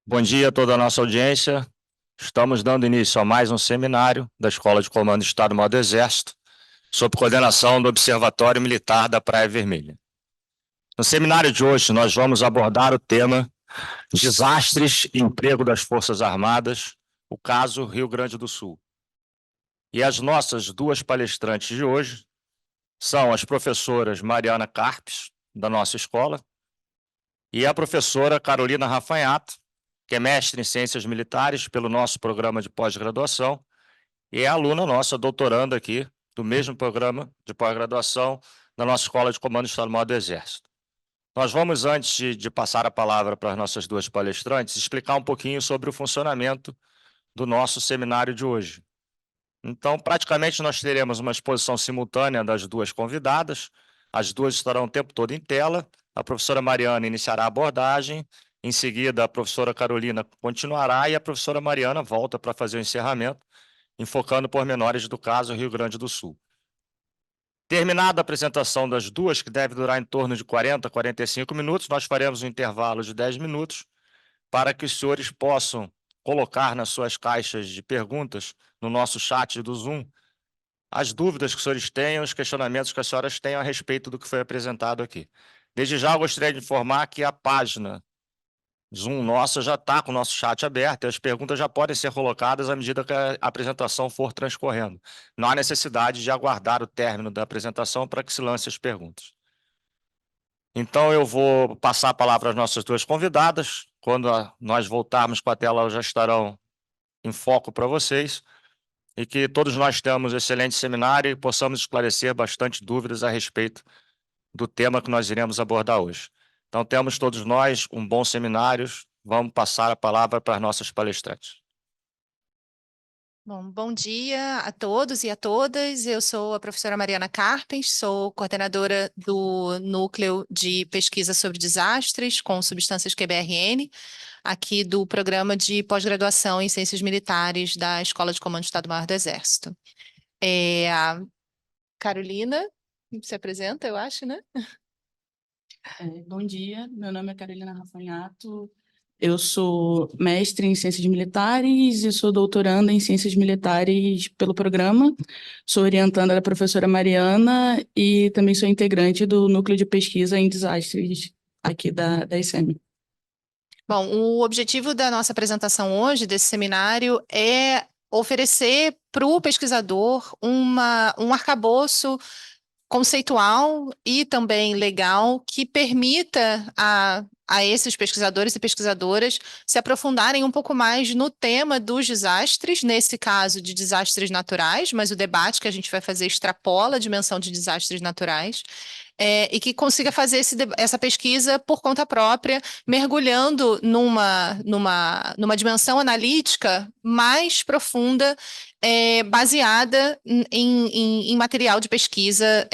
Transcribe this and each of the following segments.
Bom dia a toda a nossa audiência. Estamos dando início a mais um seminário da Escola de Comando de Estado-Maior do Exército, sob coordenação do Observatório Militar da Praia Vermelha. No seminário de hoje, nós vamos abordar o tema Desastres e Emprego das Forças Armadas, o caso Rio Grande do Sul. E as nossas duas palestrantes de hoje são as professoras Mariana Carpes, da nossa escola, e a professora Carolina Rafanhato, que é mestre em Ciências Militares pelo nosso programa de pós-graduação, e é aluna nossa, doutoranda aqui, do mesmo programa de pós-graduação da nossa Escola de Comando Estado-Maior do Exército. Nós vamos, antes de passar a palavra para as nossas duas palestrantes, explicar um pouquinho sobre o funcionamento do nosso seminário de hoje. Então, praticamente, nós teremos uma exposição simultânea das duas convidadas, as duas estarão o tempo todo em tela, a professora Mariana iniciará a abordagem, em seguida a professora Carolina continuará e a professora Mariana volta para fazer o encerramento, enfocando pormenores do caso Rio Grande do Sul. Terminada a apresentação das duas, que deve durar em torno de 40 a 45 minutos, nós faremos um intervalo de 10 minutos para que os senhores possam colocar nas suas caixas de perguntas, no nosso chat do Zoom, as dúvidas que os senhores tenham, os questionamentos que as senhoras tenham a respeito do que foi apresentado aqui. Desde já, eu gostaria de informar que a página Zoom nossa já está com o nosso chat aberto e as perguntas já podem ser colocadas à medida que a apresentação for transcorrendo. Não há necessidade de aguardar o término da apresentação para que se lance as perguntas. Então, eu vou passar a palavra às nossas duas convidadas. Quando nós voltarmos com a tela, elas já estarão em foco para vocês. E que todos nós tenhamos um excelente seminário e possamos esclarecer bastante dúvidas a respeito do tema que nós iremos abordar hoje. Então, temos todos nós um bom seminário. Vamos passar a palavra para as nossas palestrantes. Bom dia a todos e a todas. Eu sou a professora Mariana Carpes, sou coordenadora do Núcleo de Pesquisa sobre Desastres com Substâncias QBRN, aqui do Programa de Pós-Graduação em Ciências Militares da Escola de Comando do Estado-Maior do Exército. A Carolina se apresenta, eu acho, né? Bom dia, meu nome é Carolina Rafanhato, eu sou mestre em Ciências Militares e sou doutoranda em Ciências Militares pelo programa, sou orientanda da professora Mariana e também sou integrante do Núcleo de Pesquisa em Desastres aqui da ICEM. Bom, o objetivo da nossa apresentação hoje, desse seminário, é oferecer para o pesquisador um arcabouço conceitual e também legal que permita a esses pesquisadores e pesquisadoras se aprofundarem um pouco mais no tema dos desastres, nesse caso de desastres naturais, mas o debate que a gente vai fazer extrapola a dimensão de desastres naturais. E que consiga fazer essa pesquisa por conta própria, mergulhando numa dimensão analítica mais profunda, baseada em material de pesquisa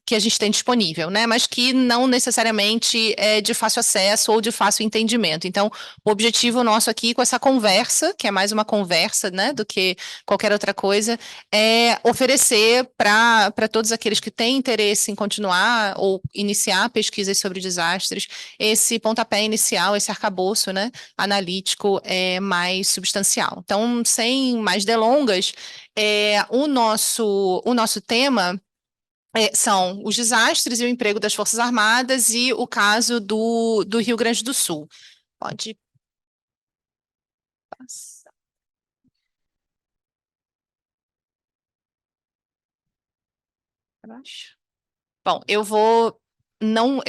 que a gente tem disponível, né? Mas que não necessariamente é de fácil acesso ou de fácil entendimento. Então, o objetivo nosso aqui com essa conversa, que é mais uma conversa, né, do que qualquer outra coisa, é oferecer para todos aqueles que têm interesse em continuar ou iniciar pesquisas sobre desastres, esse pontapé inicial, esse arcabouço, né, analítico mais substancial. Então, sem mais delongas, o nosso tema são os desastres e o emprego das Forças Armadas e o caso do Rio Grande do Sul. Pode passar. Bom, eu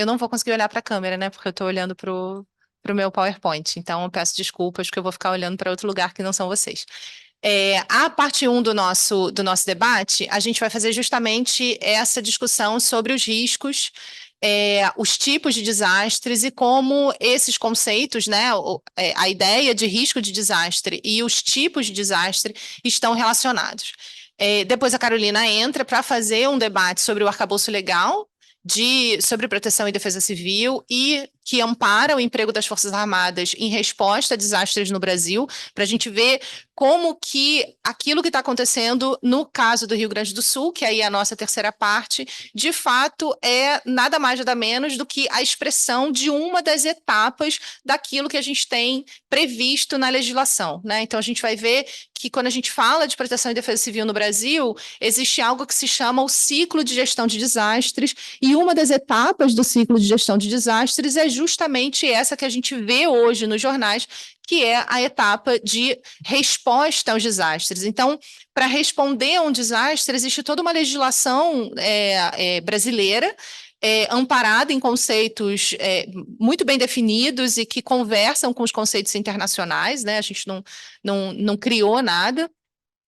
não vou conseguir olhar para a câmera, né? Porque eu estou olhando para o meu PowerPoint. Então, eu peço desculpas que eu vou ficar olhando para outro lugar que não são vocês. A parte 1 do nosso debate, a gente vai fazer justamente essa discussão sobre os riscos, os tipos de desastres e como esses conceitos, né, a ideia de risco de desastre e os tipos de desastre estão relacionados. Depois a Carolina entra para fazer um debate sobre o arcabouço legal, sobre proteção e defesa civil e que ampara o emprego das Forças Armadas em resposta a desastres no Brasil, para a gente ver como que aquilo que está acontecendo no caso do Rio Grande do Sul, que aí é a nossa terceira parte, de fato é nada mais nada menos do que a expressão de uma das etapas daquilo que a gente tem previsto na legislação, né? Então a gente vai ver que quando a gente fala de proteção e defesa civil no Brasil, existe algo que se chama o ciclo de gestão de desastres, e uma das etapas do ciclo de gestão de desastres é justamente essa que a gente vê hoje nos jornais, que é a etapa de resposta aos desastres. Então, para responder a um desastre, existe toda uma legislação brasileira, amparada em conceitos muito bem definidos e que conversam com os conceitos internacionais, né? A gente não criou nada.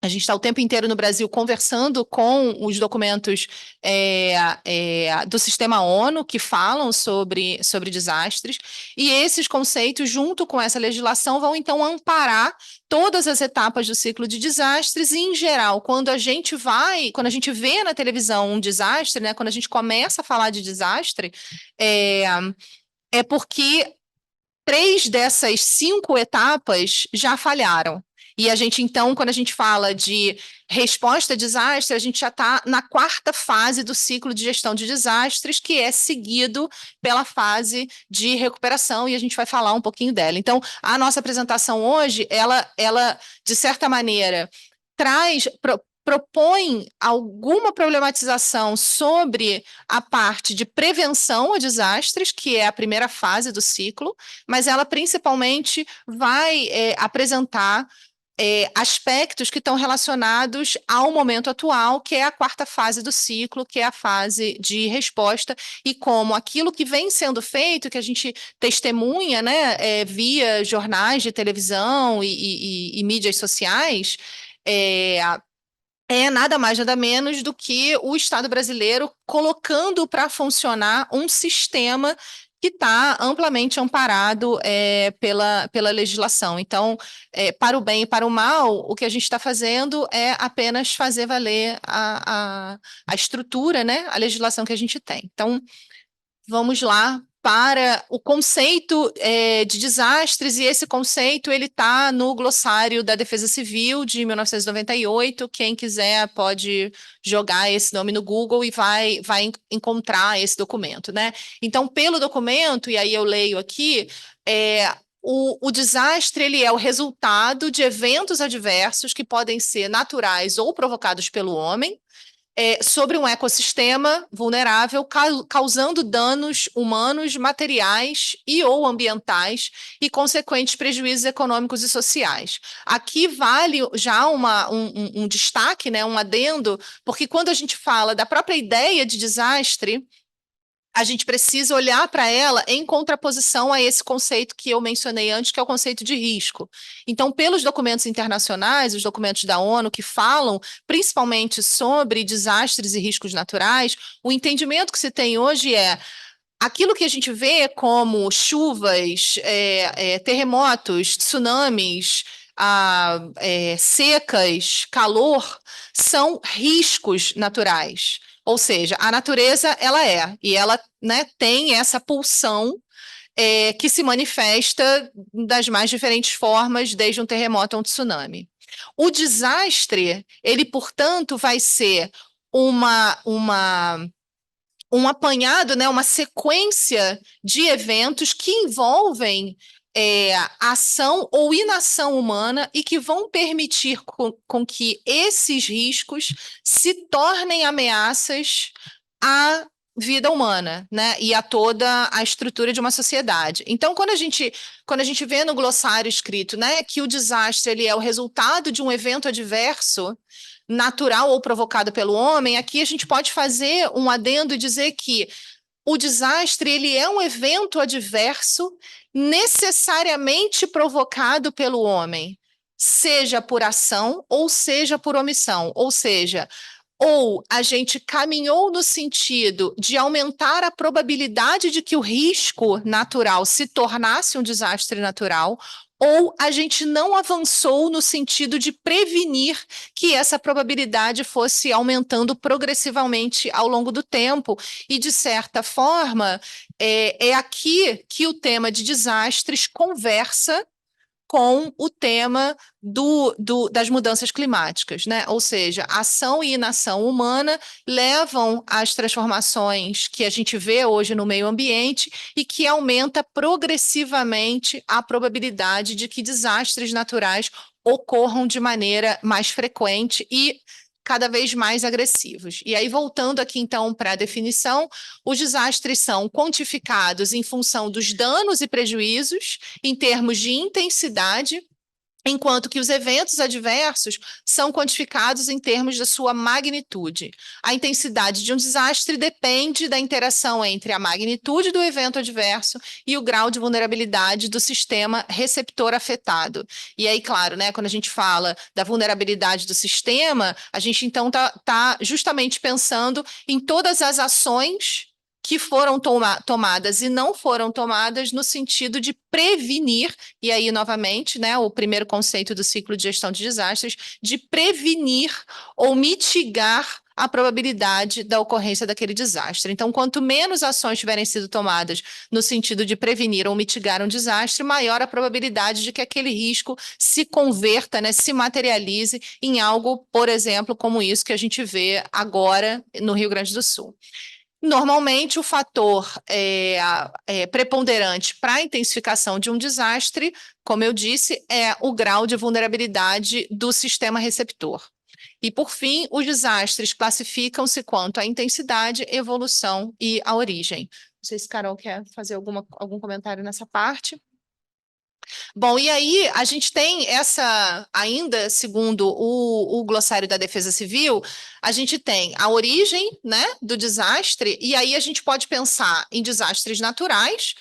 A gente está o tempo inteiro no Brasil conversando com os documentos do sistema ONU que falam sobre desastres, e esses conceitos, junto com essa legislação, vão então amparar todas as etapas do ciclo de desastres, e, em geral, quando a gente vê na televisão um desastre, né, quando a gente começa a falar de desastre, é porque 3 dessas 5 etapas já falharam. E a gente, então, quando a gente fala de resposta a desastre, a gente já está na 4ª fase do ciclo de gestão de desastres, que é seguido pela fase de recuperação, e a gente vai falar um pouquinho dela. Então, a nossa apresentação hoje, ela de certa maneira, propõe alguma problematização sobre a parte de prevenção a desastres, que é a primeira fase do ciclo, mas ela principalmente vai apresentar aspectos que estão relacionados ao momento atual, que é a 4ª fase do ciclo, que é a fase de resposta, e como aquilo que vem sendo feito, que a gente testemunha, né, via jornais de televisão e mídias sociais, é nada mais, nada menos do que o Estado brasileiro colocando para funcionar um sistema que está amplamente amparado pela legislação. Então, para o bem e para o mal, o que a gente está fazendo é apenas fazer valer a estrutura, né, a legislação que a gente tem. Então, vamos lá para o conceito de desastres, e esse conceito ele está no glossário da Defesa Civil de 1998. Quem quiser pode jogar esse nome no Google e vai encontrar esse documento, né? Então, pelo documento, e aí eu leio aqui, o desastre ele é o resultado de eventos adversos que podem ser naturais ou provocados pelo homem, sobre um ecossistema vulnerável, causando danos humanos, materiais e ou ambientais, e consequentes prejuízos econômicos e sociais. Aqui vale já um destaque, né, um adendo, porque quando a gente fala da própria ideia de desastre, a gente precisa olhar para ela em contraposição a esse conceito que eu mencionei antes, que é o conceito de risco. Então, pelos documentos internacionais, os documentos da ONU que falam principalmente sobre desastres e riscos naturais, o entendimento que se tem hoje é aquilo que a gente vê como chuvas, terremotos, tsunamis, secas, calor, são riscos naturais. Ou seja, a natureza, ela né, tem essa pulsão que se manifesta das mais diferentes formas, desde um terremoto a um tsunami. O desastre, ele, portanto, vai ser um apanhado, né, uma sequência de eventos que envolvem ação ou inação humana e que vão permitir com que esses riscos se tornem ameaças à vida humana, né, e a toda a estrutura de uma sociedade. Então, quando a gente vê no glossário escrito, né, que o desastre ele é o resultado de um evento adverso, natural ou provocado pelo homem, aqui a gente pode fazer um adendo e dizer que o desastre ele é um evento adverso necessariamente provocado pelo homem, seja por ação ou seja por omissão. Ou seja, ou a gente caminhou no sentido de aumentar a probabilidade de que o risco natural se tornasse um desastre natural, ou a gente não avançou no sentido de prevenir que essa probabilidade fosse aumentando progressivamente ao longo do tempo. E, de certa forma, é aqui que o tema de desastres conversa com o tema das mudanças climáticas, né? Ou seja, ação e inação humana levam às transformações que a gente vê hoje no meio ambiente e que aumenta progressivamente a probabilidade de que desastres naturais ocorram de maneira mais frequente e cada vez mais agressivos. E aí, voltando aqui, então, para a definição, os desastres são quantificados em função dos danos e prejuízos, em termos de intensidade, enquanto que os eventos adversos são quantificados em termos da sua magnitude. A intensidade de um desastre depende da interação entre a magnitude do evento adverso e o grau de vulnerabilidade do sistema receptor afetado. E aí, claro, né, quando a gente fala da vulnerabilidade do sistema, a gente então tá justamente pensando em todas as ações que foram tomadas e não foram tomadas no sentido de prevenir, e aí, novamente, né, o primeiro conceito do ciclo de gestão de desastres, de prevenir ou mitigar a probabilidade da ocorrência daquele desastre. Então, quanto menos ações tiverem sido tomadas no sentido de prevenir ou mitigar um desastre, maior a probabilidade de que aquele risco se converta, né, se materialize em algo, por exemplo, como isso que a gente vê agora no Rio Grande do Sul. Normalmente, o fator preponderante para a intensificação de um desastre, como eu disse, é o grau de vulnerabilidade do sistema receptor. E, por fim, os desastres classificam-se quanto à intensidade, evolução e a origem. Não sei se Carol quer fazer algum comentário nessa parte. Bom, e aí a gente tem ainda segundo o glossário da Defesa Civil, a gente tem a origem, né, do desastre, e aí a gente pode pensar em desastres naturais,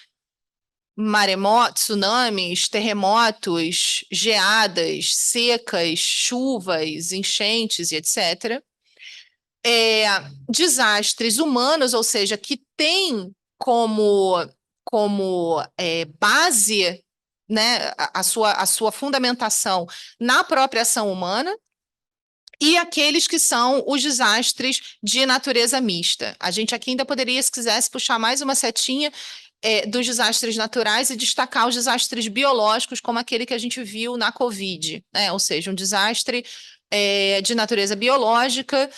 maremotos, tsunamis, terremotos, geadas, secas, chuvas, enchentes e etc. Desastres humanos, ou seja, que têm como base, né, a sua fundamentação na própria ação humana, e aqueles que são os desastres de natureza mista. A gente aqui ainda poderia, se quisesse, puxar mais uma setinha dos desastres naturais e destacar os desastres biológicos, como aquele que a gente viu na Covid, né? Ou seja, um desastre de natureza biológica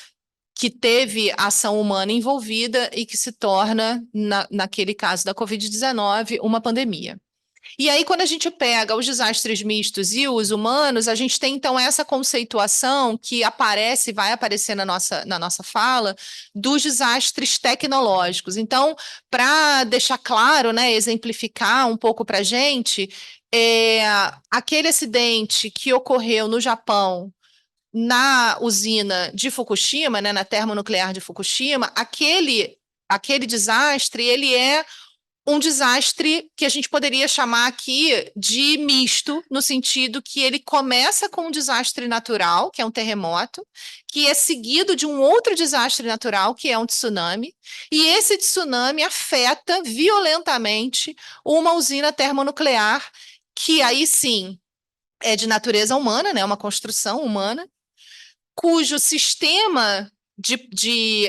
que teve ação humana envolvida e que se torna, naquele caso da Covid-19, uma pandemia. E aí, quando a gente pega os desastres mistos e os humanos, a gente tem, então, essa conceituação que aparece, vai aparecer na nossa fala, dos desastres tecnológicos. Então, para deixar claro, né, exemplificar um pouco para a gente, aquele acidente que ocorreu no Japão, na usina de Fukushima, né, na termonuclear de Fukushima, aquele desastre, ele é um desastre que a gente poderia chamar aqui de misto, no sentido que ele começa com um desastre natural, que é um terremoto, que é seguido de um outro desastre natural, que é um tsunami, e esse tsunami afeta violentamente uma usina termonuclear, que aí sim é de natureza humana, né, uma construção humana, cujo sistema de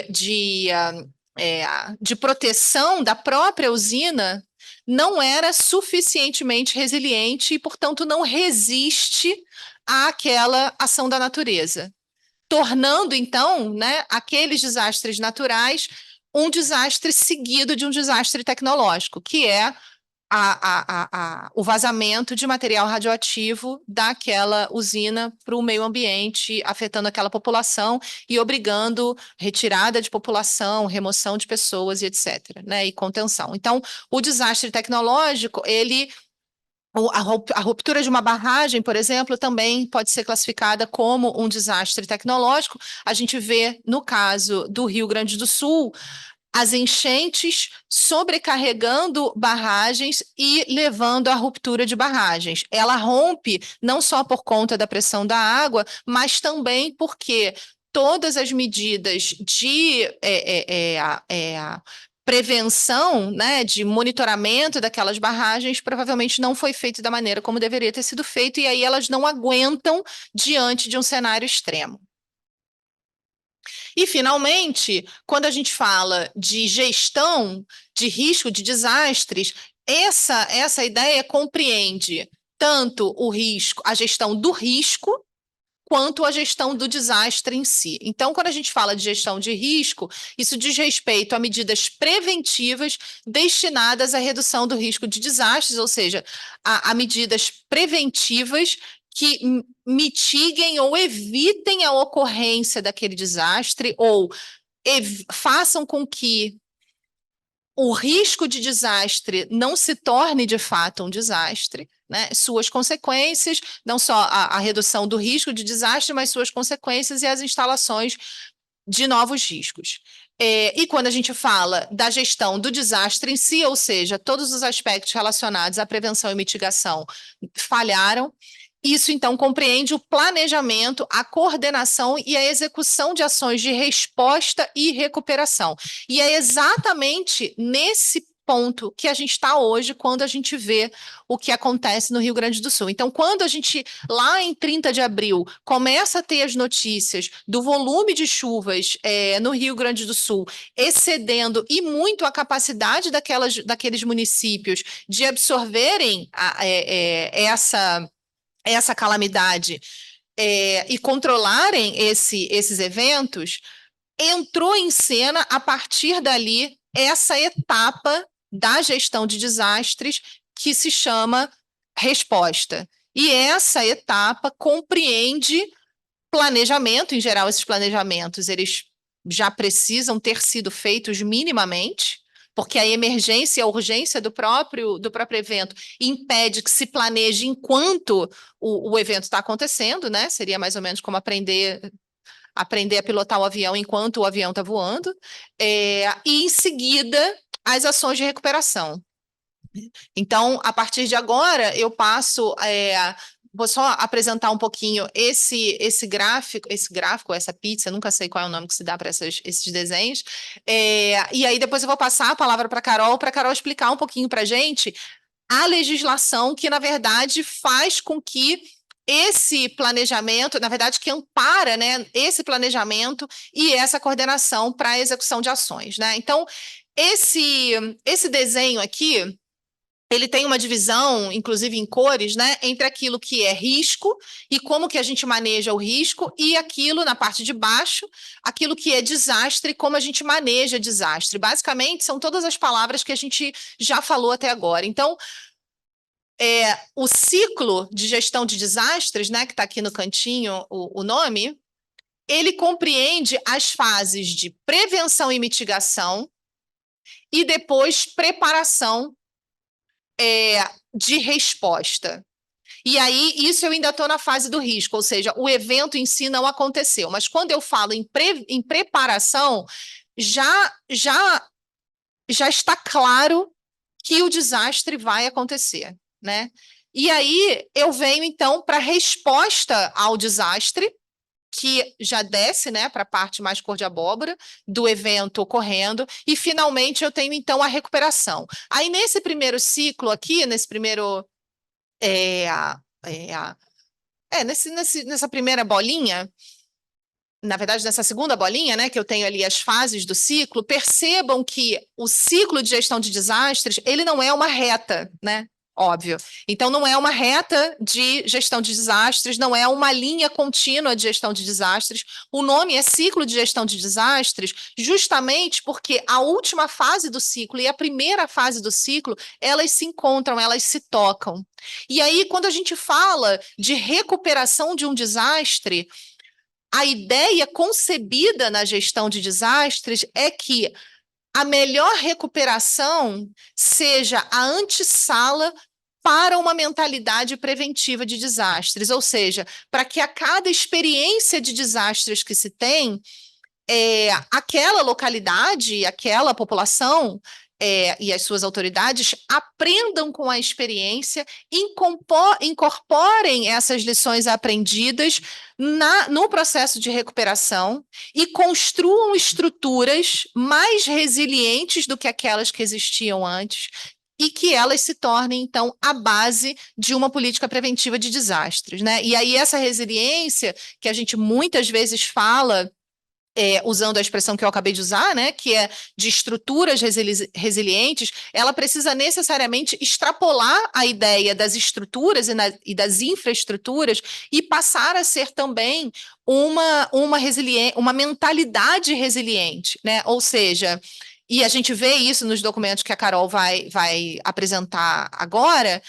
proteção da própria usina não era suficientemente resiliente e, portanto, não resiste àquela ação da natureza, tornando, então, né, aqueles desastres naturais um desastre seguido de um desastre tecnológico, que é o vazamento de material radioativo daquela usina para o meio ambiente, afetando aquela população e obrigando retirada de população, remoção de pessoas e etc., né, e contenção. Então, o desastre tecnológico, a ruptura de uma barragem, por exemplo, também pode ser classificada como um desastre tecnológico. A gente vê, no caso do Rio Grande do Sul, as enchentes sobrecarregando barragens e levando à ruptura de barragens. Ela rompe não só por conta da pressão da água, mas também porque todas as medidas de prevenção, né, de monitoramento daquelas barragens provavelmente não foi feito da maneira como deveria ter sido feito, e aí elas não aguentam diante de um cenário extremo. E, finalmente, quando a gente fala de gestão de risco de desastres, essa ideia compreende tanto o risco, a gestão do risco, quanto a gestão do desastre em si. Então, quando a gente fala de gestão de risco, isso diz respeito a medidas preventivas destinadas à redução do risco de desastres, ou seja, a medidas preventivas que mitiguem ou evitem a ocorrência daquele desastre, ou façam com que o risco de desastre não se torne de fato um desastre, né? Suas consequências, não só a redução do risco de desastre, mas suas consequências e as instalações de novos riscos. E quando a gente fala da gestão do desastre em si, ou seja, todos os aspectos relacionados à prevenção e mitigação falharam. Isso, então, compreende o planejamento, a coordenação e a execução de ações de resposta e recuperação. E é exatamente nesse ponto que a gente está hoje quando a gente vê o que acontece no Rio Grande do Sul. Então, quando a gente, lá em 30 de abril, começa a ter as notícias do volume de chuvas no Rio Grande do Sul, excedendo e muito a capacidade daqueles municípios de absorverem essa calamidade e controlarem esses eventos, entrou em cena, a partir dali, essa etapa da gestão de desastres que se chama resposta. E essa etapa compreende planejamento. Em geral, esses planejamentos eles já precisam ter sido feitos minimamente, porque a emergência e a urgência do próprio evento impede que se planeje enquanto o evento está acontecendo, né? Seria mais ou menos como aprender a pilotar o avião enquanto o avião está voando, e em seguida as ações de recuperação. Então, a partir de agora, eu passo vou só apresentar um pouquinho esse gráfico, essa pizza, nunca sei qual é o nome que se dá para esses desenhos. E aí depois eu vou passar a palavra para a Carol explicar um pouquinho para a gente a legislação que, na verdade, faz com que esse planejamento, na verdade, que ampara, né, esse planejamento e essa coordenação para a execução de ações, né? Então, esse desenho aqui, ele tem uma divisão, inclusive em cores, né, entre aquilo que é risco e como que a gente maneja o risco, e aquilo na parte de baixo, aquilo que é desastre e como a gente maneja desastre. Basicamente, são todas as palavras que a gente já falou até agora. Então, o ciclo de gestão de desastres, né, que está aqui no cantinho o nome, ele compreende as fases de prevenção e mitigação e depois preparação de resposta. E aí, isso eu ainda estou na fase do risco, ou seja, o evento em si não aconteceu. Mas quando eu falo em preparação, já está claro que o desastre vai acontecer, né? E aí, eu venho, então, para a resposta ao desastre, que já desce, né, para a parte mais cor de abóbora do evento ocorrendo, e finalmente eu tenho então a recuperação. Aí nesse primeiro ciclo aqui, nessa primeira bolinha, na verdade, nessa segunda bolinha, né, que eu tenho ali as fases do ciclo, percebam que o ciclo de gestão de desastres, ele não é uma reta, né? Óbvio. Então, não é uma reta de gestão de desastres, não é uma linha contínua de gestão de desastres. O nome é ciclo de gestão de desastres, justamente porque a última fase do ciclo e a primeira fase do ciclo, elas se encontram, elas se tocam. E aí, quando a gente fala de recuperação de um desastre, a ideia concebida na gestão de desastres é que a melhor recuperação seja a antessala para uma mentalidade preventiva de desastres, ou seja, para que a cada experiência de desastres que se tem, aquela localidade, aquela população, e as suas autoridades aprendam com a experiência, incorporem essas lições aprendidas no processo de recuperação e construam estruturas mais resilientes do que aquelas que existiam antes, e que elas se tornem, então, a base de uma política preventiva de desastres, né? E aí essa resiliência, que a gente muitas vezes fala, usando a expressão que eu acabei de usar, né, que é de estruturas resilientes, ela precisa necessariamente extrapolar a ideia das estruturas e das infraestruturas e passar a ser também uma mentalidade resiliente, né? Ou seja, e a gente vê isso nos documentos que a Carol vai apresentar agora,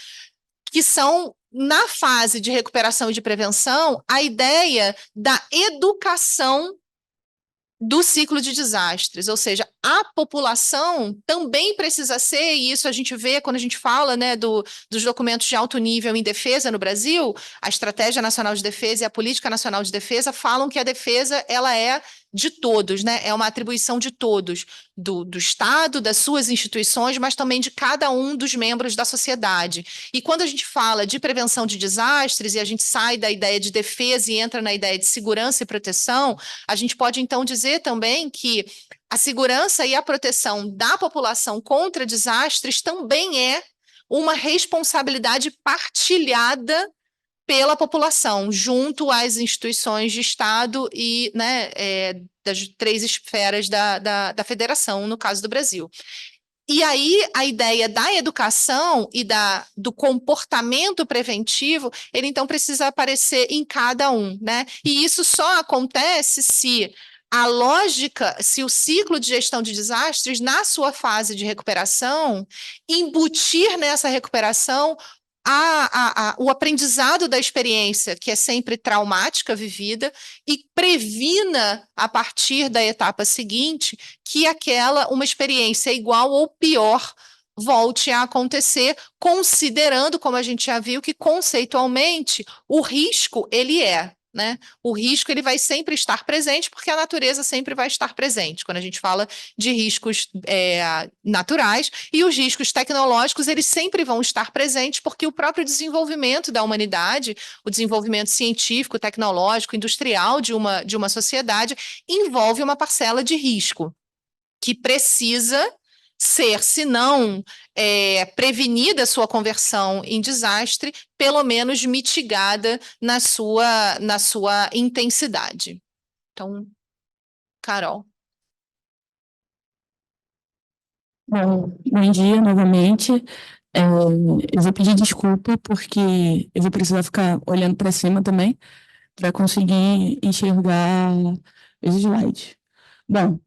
que são, na fase de recuperação e de prevenção, a ideia da educação do ciclo de desastres, ou seja, a população também precisa ser, e isso a gente vê quando a gente fala, né, dos documentos de alto nível em defesa no Brasil, a Estratégia Nacional de Defesa e a Política Nacional de Defesa falam que a defesa ela é de todos, né? É uma atribuição de todos, do Estado, das suas instituições, mas também de cada um dos membros da sociedade. E quando a gente fala de prevenção de desastres e a gente sai da ideia de defesa e entra na ideia de segurança e proteção, a gente pode então dizer também que a segurança e a proteção da população contra desastres também é uma responsabilidade partilhada pela população, junto às instituições de Estado e, né, das 3 esferas da federação, no caso do Brasil. E aí, a ideia da educação e do comportamento preventivo, ele então precisa aparecer em cada um, né? E isso só acontece se a lógica, se o ciclo de gestão de desastres, na sua fase de recuperação, embutir nessa recuperação o aprendizado da experiência, que é sempre traumática vivida, e previna, a partir da etapa seguinte, que uma experiência igual ou pior volte a acontecer, considerando, como a gente já viu, que conceitualmente o risco ele né? O risco ele vai sempre estar presente, porque a natureza sempre vai estar presente. Quando a gente fala de riscos naturais, e os riscos tecnológicos, eles sempre vão estar presentes, porque o próprio desenvolvimento da humanidade, o desenvolvimento científico, tecnológico, industrial de uma sociedade, envolve uma parcela de risco que precisa ser, se não prevenida a sua conversão em desastre, pelo menos mitigada na sua intensidade. Então, Carol. Bom dia novamente. Eu vou pedir desculpa porque eu vou precisar ficar olhando para cima também para conseguir enxergar os slides. Bom,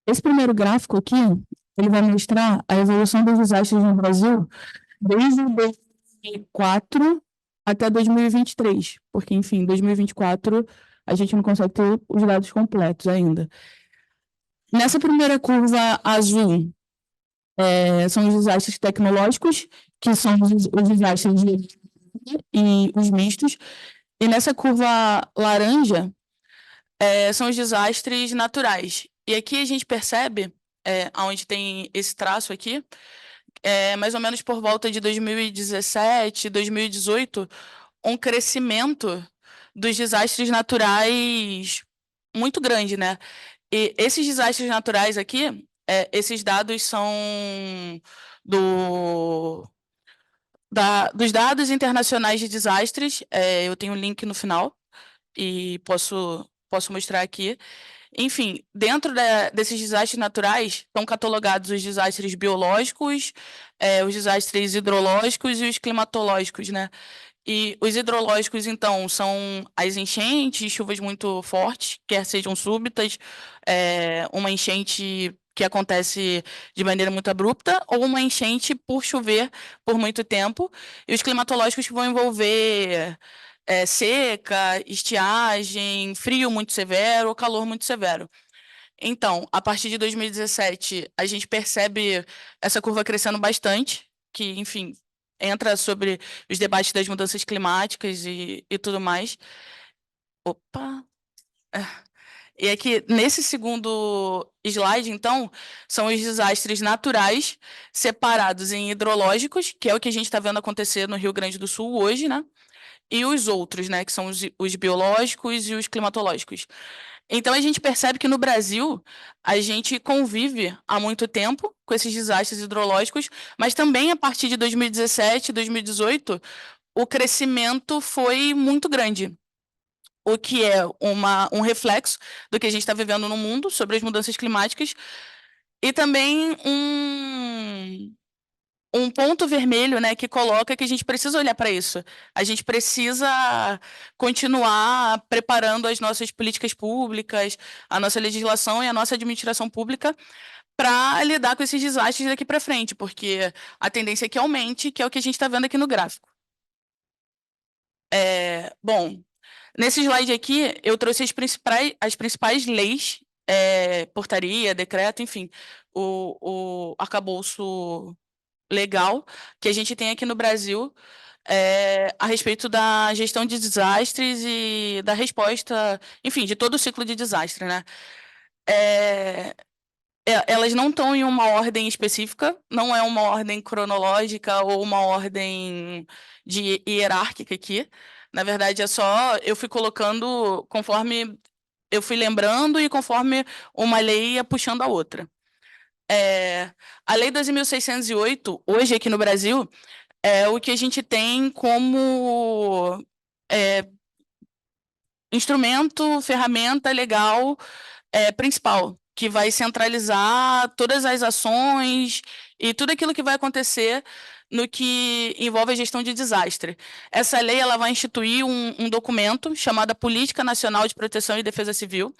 esse primeiro gráfico aqui, ele vai mostrar a evolução dos desastres no Brasil desde 2004 até 2023, porque, enfim, 2024 a gente não consegue ter os dados completos ainda. Nessa primeira curva azul, são os desastres tecnológicos, que são os desastres e os mistos, e nessa curva laranja, são os desastres naturais. E aqui a gente percebe, onde tem esse traço aqui, mais ou menos por volta de 2017, 2018, um crescimento dos desastres naturais muito grande, né? E esses desastres naturais aqui, esses dados são dos dados internacionais de desastres. Eu tenho um link no final e posso mostrar aqui. Enfim, dentro desses desastres naturais estão catalogados os desastres biológicos, os desastres hidrológicos e os climatológicos, né? E os hidrológicos, então, são as enchentes, chuvas muito fortes, quer sejam súbitas, uma enchente que acontece de maneira muito abrupta, ou uma enchente por chover por muito tempo. E os climatológicos que vão envolver seca, estiagem, frio muito severo ou calor muito severo. Então, a partir de 2017, a gente percebe essa curva crescendo bastante, que, enfim, entra sobre os debates das mudanças climáticas e tudo mais. Opa! E aqui, nesse segundo slide, então, são os desastres naturais separados em hidrológicos, que é o que a gente está vendo acontecer no Rio Grande do Sul hoje, né? E os outros, né, que são os biológicos e os climatológicos. Então, a gente percebe que no Brasil, a gente convive há muito tempo com esses desastres hidrológicos, mas também a partir de 2017, 2018, o crescimento foi muito grande, o que é um reflexo do que a gente está vivendo no mundo sobre as mudanças climáticas e também um ponto vermelho, né, que coloca que a gente precisa olhar para isso. A gente precisa continuar preparando as nossas políticas públicas, a nossa legislação e a nossa administração pública para lidar com esses desastres daqui para frente, porque a tendência é que aumente, que é o que a gente está vendo aqui no gráfico. Bom, nesse slide aqui, eu trouxe as principais leis, portaria, decreto, enfim, o arcabouço legal que a gente tem aqui no Brasil a respeito da gestão de desastres e da resposta, enfim, de todo o ciclo de desastre, né? Elas não estão em uma ordem específica, não é uma ordem cronológica ou uma ordem de hierárquica aqui. Na verdade, é só eu fui colocando conforme eu fui lembrando e conforme uma lei ia puxando a outra. A Lei 12.608, hoje aqui no Brasil, é o que a gente tem como instrumento, ferramenta legal principal, que vai centralizar todas as ações e tudo aquilo que vai acontecer no que envolve a gestão de desastre. Essa lei ela vai instituir um documento chamado Política Nacional de Proteção e Defesa Civil,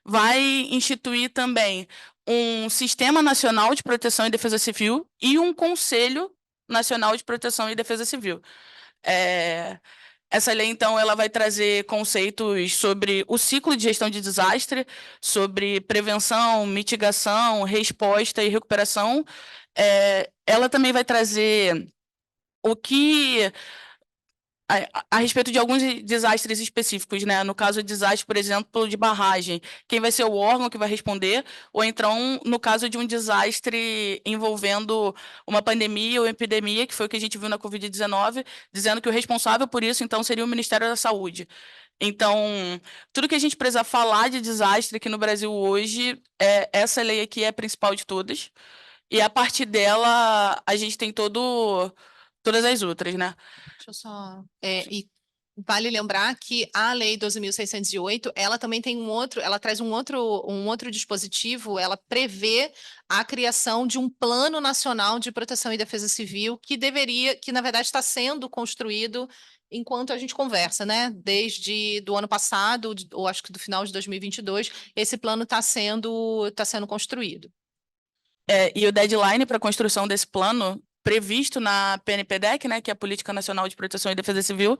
vai instituir também um Sistema Nacional de Proteção e Defesa Civil e um Conselho Nacional de Proteção e Defesa Civil. Essa lei, então, ela vai trazer conceitos sobre o ciclo de gestão de desastre, sobre prevenção, mitigação, resposta e recuperação. Ela também vai trazer o que a respeito de alguns desastres específicos, né? No caso de desastre, por exemplo, de barragem, quem vai ser o órgão que vai responder, ou então, no caso de um desastre envolvendo uma pandemia ou epidemia, que foi o que a gente viu na Covid-19, dizendo que o responsável por isso, então, seria o Ministério da Saúde. Então, tudo que a gente precisa falar de desastre aqui no Brasil hoje, essa lei aqui é a principal de todas, e a partir dela, a gente tem todas as outras, né? Deixa eu só. E vale lembrar que a Lei 12.608, ela também tem ela traz um outro dispositivo, ela prevê a criação de um Plano Nacional de Proteção e Defesa Civil, que na verdade está sendo construído enquanto a gente conversa, né? Desde do ano passado, ou acho que do final de 2022, esse plano está sendo construído. E o deadline para a construção desse plano, previsto na PNPDEC, né, que é a Política Nacional de Proteção e Defesa Civil,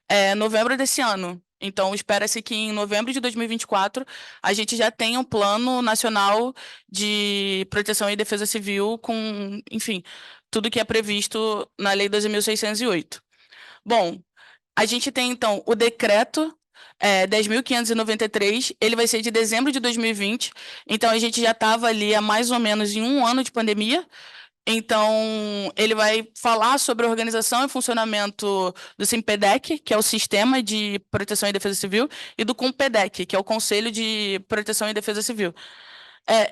é novembro desse ano. Então, espera-se que em novembro de 2024 a gente já tenha um Plano Nacional de Proteção e Defesa Civil com, enfim, tudo que é previsto na Lei 12.608. Bom, a gente tem, então, o decreto 10.593, ele vai ser de dezembro de 2020, então a gente já estava ali há mais ou menos em um ano de pandemia, então ele vai falar sobre a organização e funcionamento do SIMPEDEC, que é o Sistema de Proteção e Defesa Civil, e do COMPEDEC, que é o Conselho de Proteção e Defesa Civil.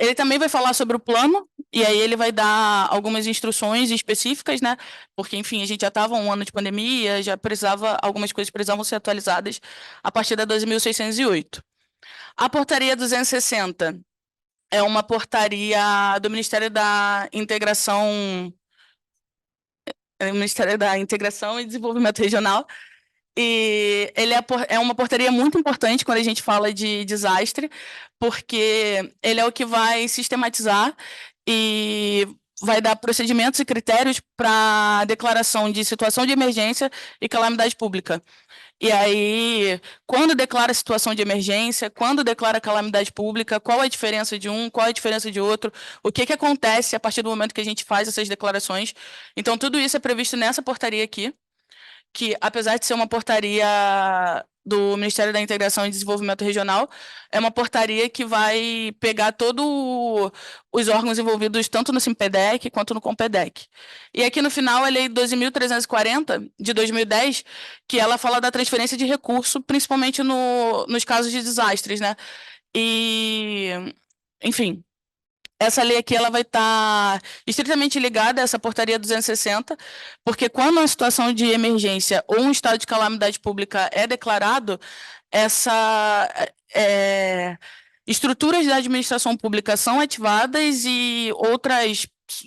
Ele também vai falar sobre o plano, e aí ele vai dar algumas instruções específicas, né? Porque, enfim, a gente já estava um ano de pandemia, algumas coisas precisavam ser atualizadas a partir da 12.608. A portaria 260 é uma portaria do Ministério da Integração e Desenvolvimento Regional, e ele é uma portaria muito importante quando a gente fala de desastre, porque ele é o que vai sistematizar e vai dar procedimentos e critérios para declaração de situação de emergência e calamidade pública. E aí, quando declara situação de emergência, quando declara calamidade pública, qual a diferença de um, qual a diferença de outro, o que acontece a partir do momento que a gente faz essas declarações. Então, tudo isso é previsto nessa portaria aqui. que, apesar de ser uma portaria do Ministério da Integração e Desenvolvimento Regional, é uma portaria que vai pegar todos os órgãos envolvidos tanto no Simpedec quanto no Compedec. E aqui no final, a Lei 12.340, de 2010, que ela fala da transferência de recurso, principalmente nos casos de desastres, né? E, enfim, essa lei aqui ela vai estar estritamente ligada a essa portaria 260, porque quando uma situação de emergência ou um estado de calamidade pública é declarado, essa estruturas da administração pública são ativadas e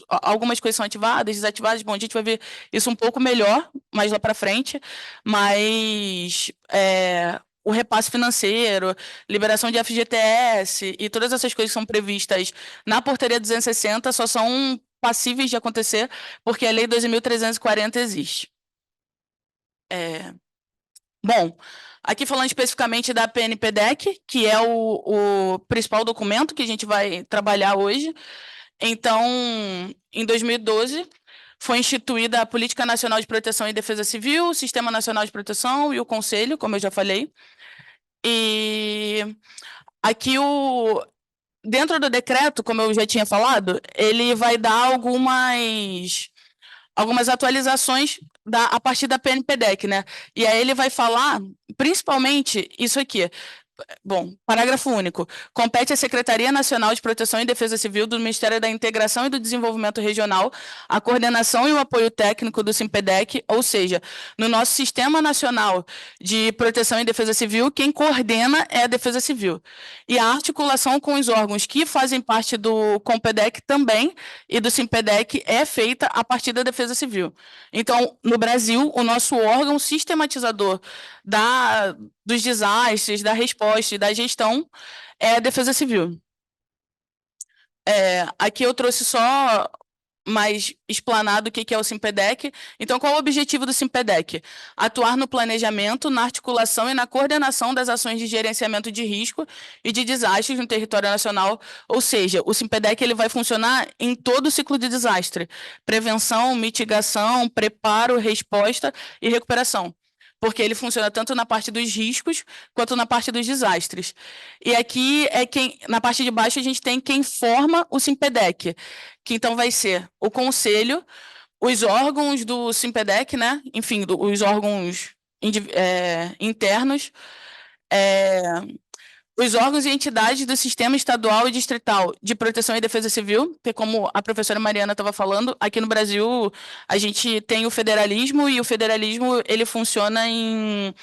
algumas coisas são ativadas, desativadas. Bom, a gente vai ver isso um pouco melhor mais lá para frente, mas o repasse financeiro, liberação de FGTS e todas essas coisas que são previstas na portaria 260 só são passíveis de acontecer porque a Lei 12.340 existe. Bom, aqui falando especificamente da PNPDEC, que é o principal documento que a gente vai trabalhar hoje. Então, em 2012, foi instituída a Política Nacional de Proteção e Defesa Civil, o Sistema Nacional de Proteção e o Conselho, como eu já falei. E aqui dentro do decreto, como eu já tinha falado, ele vai dar algumas atualizações a partir da PNPDEC, né? E aí ele vai falar, principalmente, isso aqui. Bom, parágrafo único. Compete à Secretaria Nacional de Proteção e Defesa Civil do Ministério da Integração e do Desenvolvimento Regional a coordenação e o apoio técnico do Simpedec, ou seja, no nosso Sistema Nacional de Proteção e Defesa Civil, quem coordena é a Defesa Civil. E a articulação com os órgãos que fazem parte do Compedec também e do Simpedec é feita a partir da Defesa Civil. Então, no Brasil, o nosso órgão sistematizador dos desastres, da resposta e da gestão é a Defesa Civil. Aqui eu trouxe só mais explanado o que é o Simpedec. Então, qual é o objetivo do Simpedec? Atuar no planejamento, na articulação e na coordenação das ações de gerenciamento de risco e de desastres no território nacional. Ou seja, o Simpedec ele vai funcionar em todo o ciclo de desastre: prevenção, mitigação, preparo, resposta e recuperação. Porque ele funciona tanto na parte dos riscos quanto na parte dos desastres. E aqui na parte de baixo a gente tem quem forma o Simpedec, que então vai ser o conselho, os órgãos do Simpedec, né? Enfim, os órgãos internos, os órgãos e entidades do Sistema Estadual e Distrital de Proteção e Defesa Civil, que como a professora Mariana estava falando, aqui no Brasil a gente tem o federalismo e o federalismo ele funciona em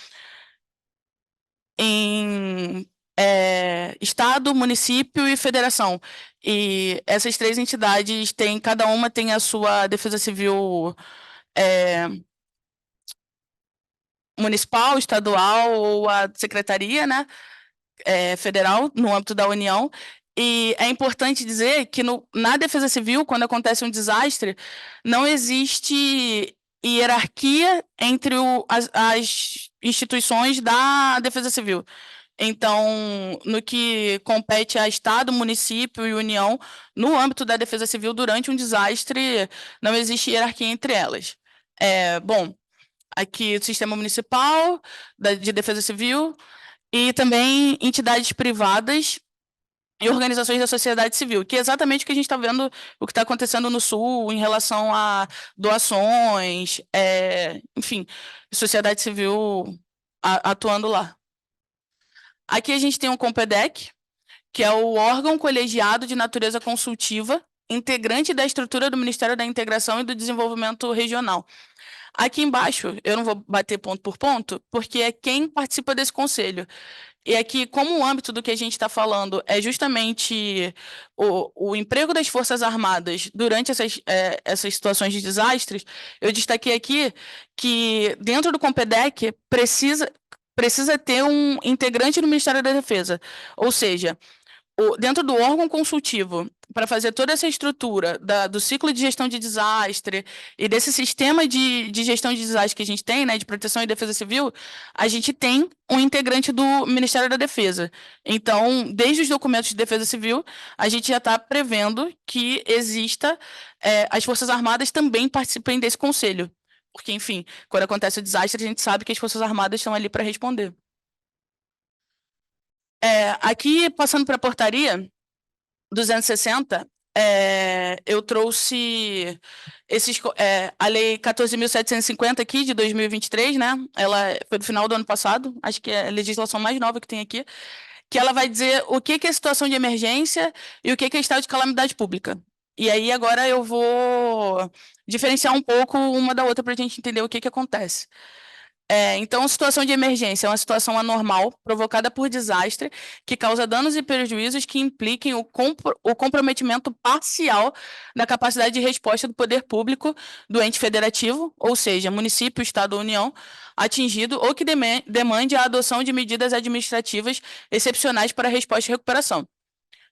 estado, município e federação. E essas três entidades cada uma tem a sua defesa civil municipal, estadual ou a secretaria, né, federal, no âmbito da União. E é importante dizer que na defesa civil, quando acontece um desastre, não existe hierarquia entre as instituições da defesa civil. Então, no que compete a Estado, município e União, no âmbito da defesa civil, durante um desastre, não existe hierarquia entre elas. Bom, aqui o sistema municipal de defesa civil e também entidades privadas e organizações da sociedade civil, que é exatamente o que a gente está vendo, o que está acontecendo no Sul em relação a doações, enfim, sociedade civil atuando lá. Aqui a gente tem um Compedec, que é o órgão colegiado de natureza consultiva, integrante da estrutura do Ministério da Integração e do Desenvolvimento Regional. Aqui embaixo, eu não vou bater ponto por ponto, porque é quem participa desse conselho. E aqui, como o âmbito do que a gente está falando é justamente o emprego das Forças Armadas durante essas situações de desastres, eu destaquei aqui que dentro do Compedec precisa ter um integrante do Ministério da Defesa, ou seja, dentro do órgão consultivo, para fazer toda essa estrutura do ciclo de gestão de desastre e desse sistema de gestão de desastre que a gente tem, né, de proteção e defesa civil, a gente tem um integrante do Ministério da Defesa. Então, desde os documentos de defesa civil, a gente já está prevendo que as Forças Armadas também participem desse conselho. Porque, enfim, quando acontece o desastre, a gente sabe que as Forças Armadas estão ali para responder. Aqui, passando para a portaria 260, eu trouxe a Lei 14.750 aqui, de 2023, né? Ela foi do final do ano passado, acho que é a legislação mais nova que tem aqui, que ela vai dizer o que é situação de emergência e o que é estado de calamidade pública. E aí, agora eu vou diferenciar um pouco uma da outra para a gente entender o que acontece. Então, situação de emergência é uma situação anormal provocada por desastre que causa danos e prejuízos que impliquem o comprometimento parcial da capacidade de resposta do poder público do ente federativo, ou seja, município, estado ou união, atingido ou que demande a adoção de medidas administrativas excepcionais para resposta e recuperação.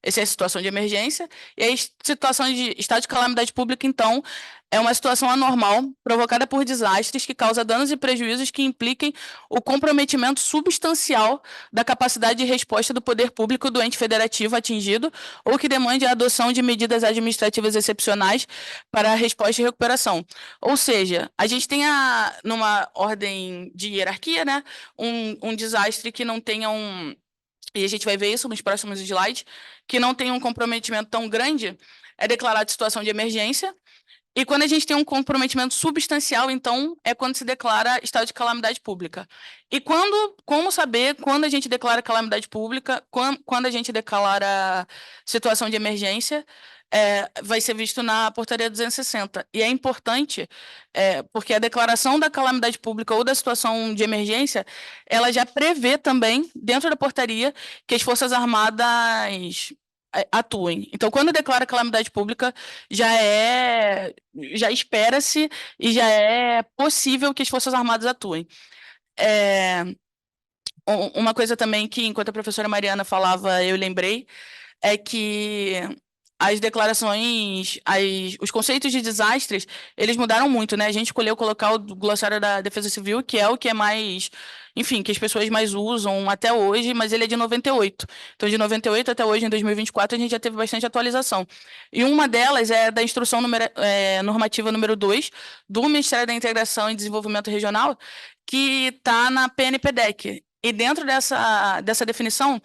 Essa é a situação de emergência. E a situação de estado de calamidade pública, então, é uma situação anormal provocada por desastres que causa danos e prejuízos que impliquem o comprometimento substancial da capacidade de resposta do poder público do ente federativo atingido ou que demande a adoção de medidas administrativas excepcionais para a resposta e recuperação. Ou seja, a gente tem, numa ordem de hierarquia, né, um desastre que não tenha e a gente vai ver isso nos próximos slides, que não tem um comprometimento tão grande, é declarado situação de emergência. E quando a gente tem um comprometimento substancial, então, é quando se declara estado de calamidade pública. E como saber quando a gente declara calamidade pública, quando a gente declara situação de emergência, vai ser visto na portaria 260. E é importante, porque a declaração da calamidade pública ou da situação de emergência, ela já prevê também, dentro da portaria, que as Forças Armadas atuem. Então, quando declara calamidade pública, já espera-se e já é possível que as Forças Armadas atuem. Uma coisa também que, enquanto a professora Mariana falava, eu lembrei, é que as declarações, os conceitos de desastres, eles mudaram muito, né? A gente escolheu colocar o glossário da Defesa Civil, que é o que é mais, enfim, que as pessoas mais usam até hoje, mas ele é de 98. Então, de 98 até hoje, em 2024, a gente já teve bastante atualização. E uma delas é da Instrução Normativa número 2 do Ministério da Integração e Desenvolvimento Regional, que está na PNPDEC. E dentro dessa definição,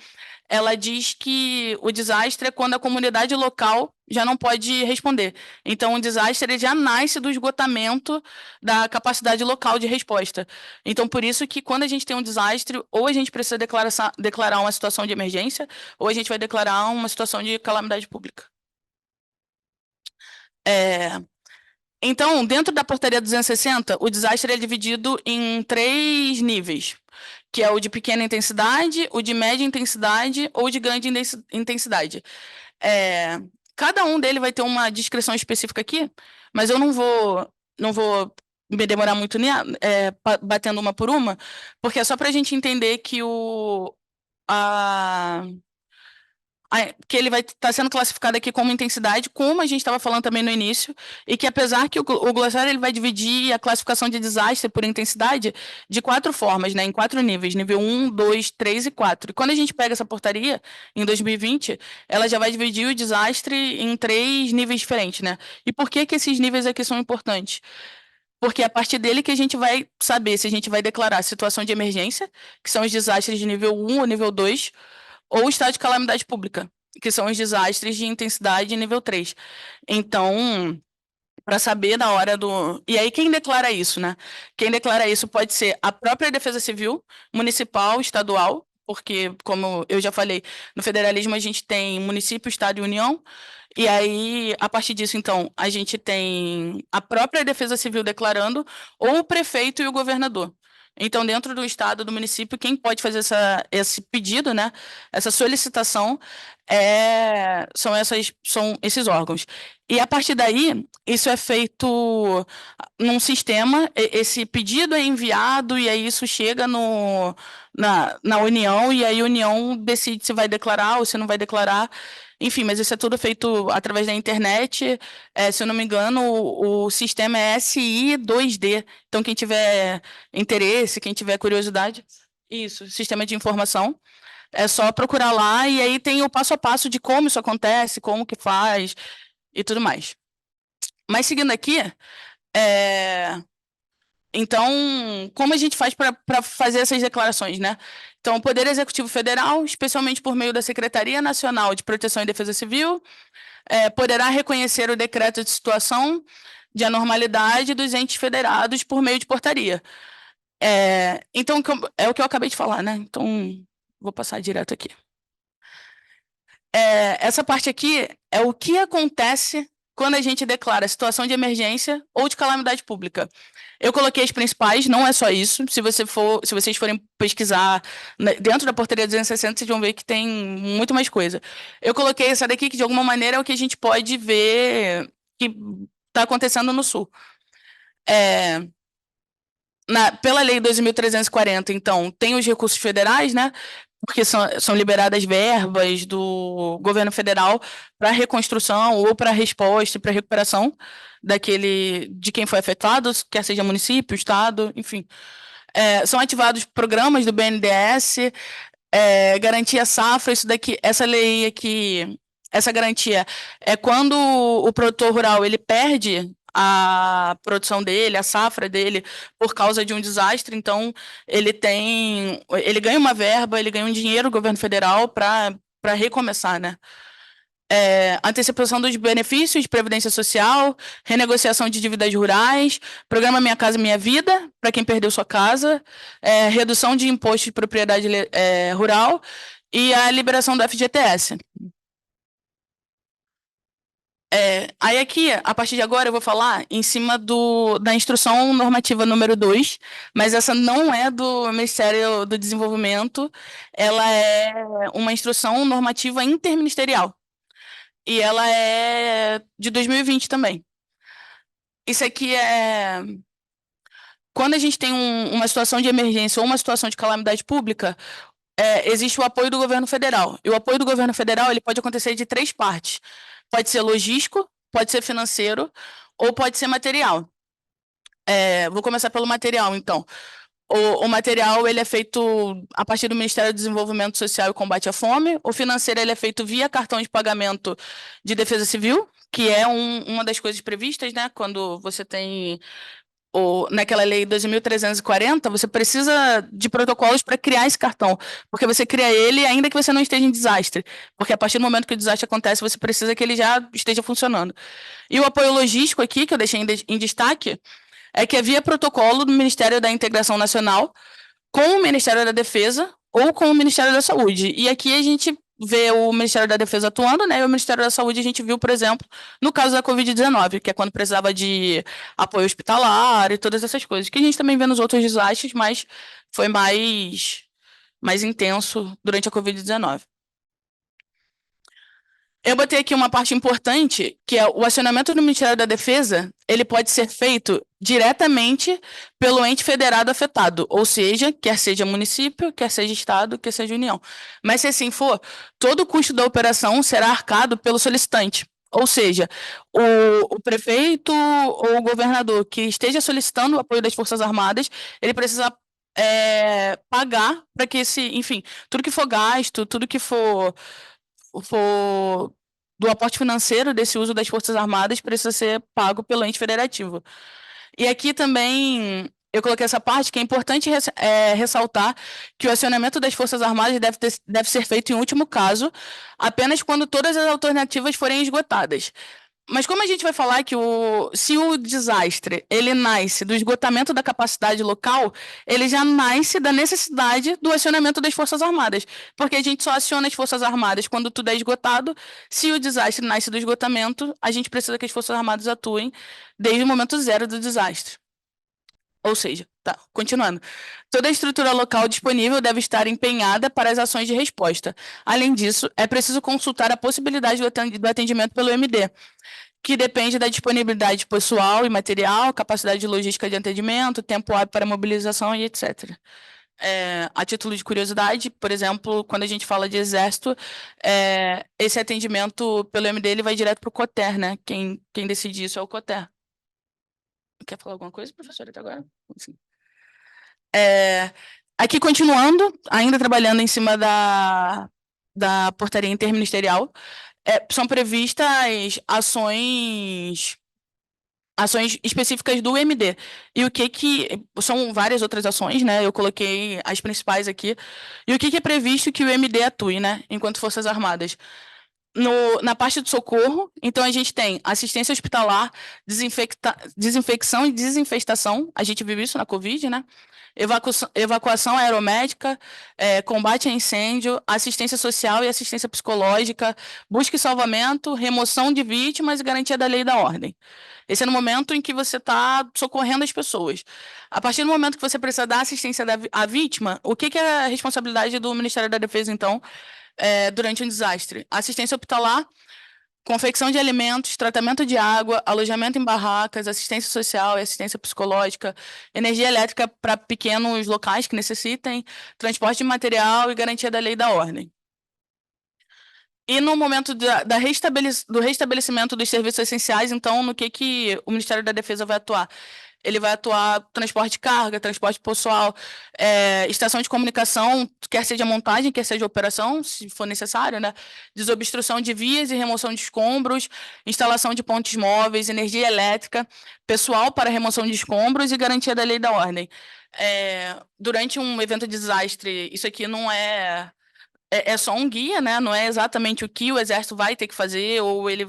ela diz que o desastre é quando a comunidade local já não pode responder. Então, o desastre ele já nasce do esgotamento da capacidade local de resposta. Então, por isso que quando a gente tem um desastre, ou a gente precisa declarar uma situação de emergência, ou a gente vai declarar uma situação de calamidade pública. Então, dentro da portaria 260, o desastre é dividido em 3 níveis, que é o de pequena intensidade, o de média intensidade ou de grande intensidade. Cada um dele vai ter uma descrição específica aqui, mas eu não vou me demorar muito batendo uma por uma, porque é só para a gente entender que que ele vai estar sendo classificado aqui como intensidade, como a gente estava falando também no início, e que apesar que o glossário ele vai dividir a classificação de desastre por intensidade de 4 formas, né, em 4 níveis, nível 1, 2, 3 e 4. E quando a gente pega essa portaria, em 2020, ela já vai dividir o desastre em 3 níveis diferentes, né? E por que esses níveis aqui são importantes? Porque é a partir dele que a gente vai saber se a gente vai declarar situação de emergência, que são os desastres de nível 1 ou nível 2, ou estado de calamidade pública, que são os desastres de intensidade nível 3. Então, para saber na hora do... E aí, quem declara isso, né? Quem declara isso pode ser a própria Defesa Civil, municipal, estadual, porque, como eu já falei, no federalismo a gente tem município, estado e união, e aí, a partir disso, então, a gente tem a própria Defesa Civil declarando, ou o prefeito e o governador. Então, dentro do estado, do município, quem pode fazer esse pedido, né, essa solicitação, são esses órgãos. E, a partir daí, isso é feito num sistema, esse pedido é enviado, e aí isso chega na União, e aí a União decide se vai declarar ou se não vai declarar. Enfim, mas isso é tudo feito através da internet. Se eu não me engano, o sistema é SI 2D. Então, quem tiver interesse, quem tiver curiosidade, isso, sistema de informação, é só procurar lá e aí tem o passo a passo de como isso acontece, como que faz e tudo mais. Mas seguindo aqui, Então, como a gente faz para fazer essas declarações, né? Então, o Poder Executivo Federal, especialmente por meio da Secretaria Nacional de Proteção e Defesa Civil, poderá reconhecer o decreto de situação de anormalidade dos entes federados por meio de portaria. Então, é o que eu acabei de falar, né? Então, vou passar direto aqui. Essa parte aqui é o que acontece quando a gente declara situação de emergência ou de calamidade pública. Eu coloquei as principais, não é só isso. Se vocês forem pesquisar dentro da portaria 260, vocês vão ver que tem muito mais coisa. Eu coloquei essa daqui, que de alguma maneira é o que a gente pode ver que está acontecendo no Sul. Pela Lei 2.340, então, tem os recursos federais, né? Porque são liberadas verbas do governo federal para reconstrução ou para resposta e para recuperação de quem foi afetado, quer seja município, estado, enfim. São ativados programas do BNDES, garantia safra, essa lei aqui, essa garantia é quando o produtor rural ele perde a produção dele, a safra dele, por causa de um desastre, então ele ganha uma verba, ele ganha um dinheiro do governo federal para recomeçar, né? Antecipação dos benefícios de previdência social, renegociação de dívidas rurais, programa Minha Casa Minha Vida, para quem perdeu sua casa, redução de imposto de propriedade rural e a liberação do FGTS. Aí aqui, a partir de agora, eu vou falar em cima da instrução normativa número 2, mas essa não é do Ministério do Desenvolvimento, ela é uma instrução normativa interministerial. E ela é de 2020 também. Isso aqui é... Quando a gente tem uma situação de emergência ou uma situação de calamidade pública, existe o apoio do governo federal. E o apoio do governo federal ele pode acontecer de 3 partes. Pode ser logístico, pode ser financeiro ou pode ser material. Vou começar pelo material, então. O material ele é feito a partir do Ministério do Desenvolvimento Social e Combate à Fome. O financeiro ele é feito via cartão de pagamento de Defesa Civil, que é uma das coisas previstas, né? Quando você tem naquela lei 2.340, você precisa de protocolos para criar esse cartão, porque você cria ele ainda que você não esteja em desastre, porque a partir do momento que o desastre acontece, você precisa que ele já esteja funcionando. E o apoio logístico aqui, que eu deixei em destaque, é que é via protocolo do Ministério da Integração Nacional com o Ministério da Defesa ou com o Ministério da Saúde. E aqui a gente vê o Ministério da Defesa atuando, né? E o Ministério da Saúde a gente viu, por exemplo, no caso da Covid-19, que é quando precisava de apoio hospitalar e todas essas coisas, que a gente também vê nos outros desastres, mas foi mais intenso durante a Covid-19. Eu botei aqui uma parte importante, que é o acionamento do Ministério da Defesa, ele pode ser feito diretamente pelo ente federado afetado, ou seja, quer seja município, quer seja estado, quer seja União. Mas se assim for, todo o custo da operação será arcado pelo solicitante. Ou seja, o prefeito ou o governador que esteja solicitando o apoio das Forças Armadas, ele precisa pagar para que enfim, tudo que for gasto, tudo que for do aporte financeiro desse uso das Forças Armadas precisa ser pago pelo ente federativo. E aqui também eu coloquei essa parte que é importante ressaltar que o acionamento das Forças Armadas deve ser feito em último caso, apenas quando todas as alternativas forem esgotadas. Mas como a gente vai falar que se o desastre ele nasce do esgotamento da capacidade local, ele já nasce da necessidade do acionamento das Forças Armadas, porque a gente só aciona as Forças Armadas quando tudo é esgotado. Se o desastre nasce do esgotamento, a gente precisa que as Forças Armadas atuem desde o momento zero do desastre. Ou seja, tá, continuando. Toda a estrutura local disponível deve estar empenhada para as ações de resposta. Além disso, é preciso consultar a possibilidade do atendimento pelo MD, que depende da disponibilidade pessoal e material, capacidade de logística de atendimento, tempo hábil para mobilização e etc. A título de curiosidade, por exemplo, quando a gente fala de exército, esse atendimento pelo MD ele vai direto para o COTER, né? Quem decide isso é o COTER. Quer falar alguma coisa, professora, até agora? Sim. Aqui, continuando, ainda trabalhando em cima da portaria interministerial, são previstas ações ações específicas do MD. E o que são várias outras ações, né? Eu coloquei as principais aqui. E o que é previsto que o MD atue, né? Enquanto Forças Armadas. Na parte do socorro, então a gente tem assistência hospitalar, desinfecção e desinfestação, a gente viu isso na Covid, né? Evacuação aeromédica, combate a incêndio, assistência social e assistência psicológica, busca e salvamento, remoção de vítimas e garantia da lei e da ordem. Esse é no momento em que você está socorrendo as pessoas. A partir do momento que você precisa dar assistência à vítima, o que é a responsabilidade do Ministério da Defesa, então, durante um desastre? Assistência hospitalar, confecção de alimentos, tratamento de água, alojamento em barracas, assistência social e assistência psicológica, energia elétrica para pequenos locais que necessitem, transporte de material e garantia da lei e da ordem. E no momento do restabelecimento dos serviços essenciais, então, no que o Ministério da Defesa vai atuar? Ele vai atuar transporte de carga, transporte pessoal, estação de comunicação, quer seja montagem, quer seja operação, se for necessário, né? Desobstrução de vias e remoção de escombros, instalação de pontes móveis, energia elétrica, pessoal para remoção de escombros e garantia da lei e da ordem. Durante um evento de desastre, isso aqui não é só um guia, né? Não é exatamente o que o exército vai ter que fazer, ou ele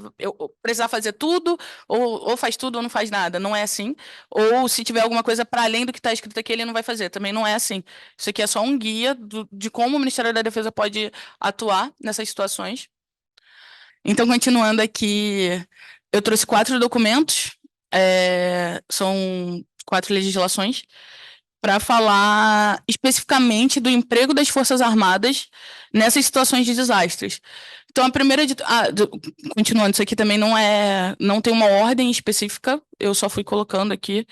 precisar fazer tudo, ou faz tudo ou não faz nada. Não é assim. Ou se tiver alguma coisa para além do que está escrito aqui, ele não vai fazer. Também não é assim. Isso aqui é só um guia de como o Ministério da Defesa pode atuar nessas situações. Então, continuando aqui, eu trouxe 4 documentos, são 4 legislações, para falar especificamente do emprego das Forças Armadas nessas situações de desastres. Então, a primeira continuando, isso aqui também não tem uma ordem específica, eu só fui colocando aqui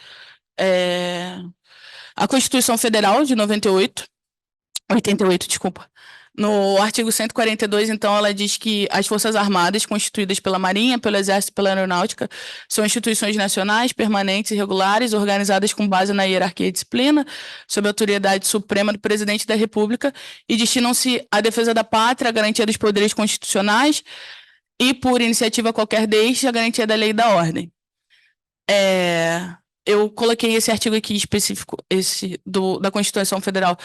a Constituição Federal de 88, desculpa. No artigo 142, então, ela diz que as Forças Armadas, constituídas pela Marinha, pelo Exército e pela Aeronáutica, são instituições nacionais, permanentes e regulares, organizadas com base na hierarquia e disciplina, sob a autoridade suprema do Presidente da República, e destinam-se à defesa da pátria, à garantia dos poderes constitucionais e, por iniciativa qualquer destes, à garantia da lei e da ordem. Eu coloquei esse artigo aqui específico, da Constituição Federal,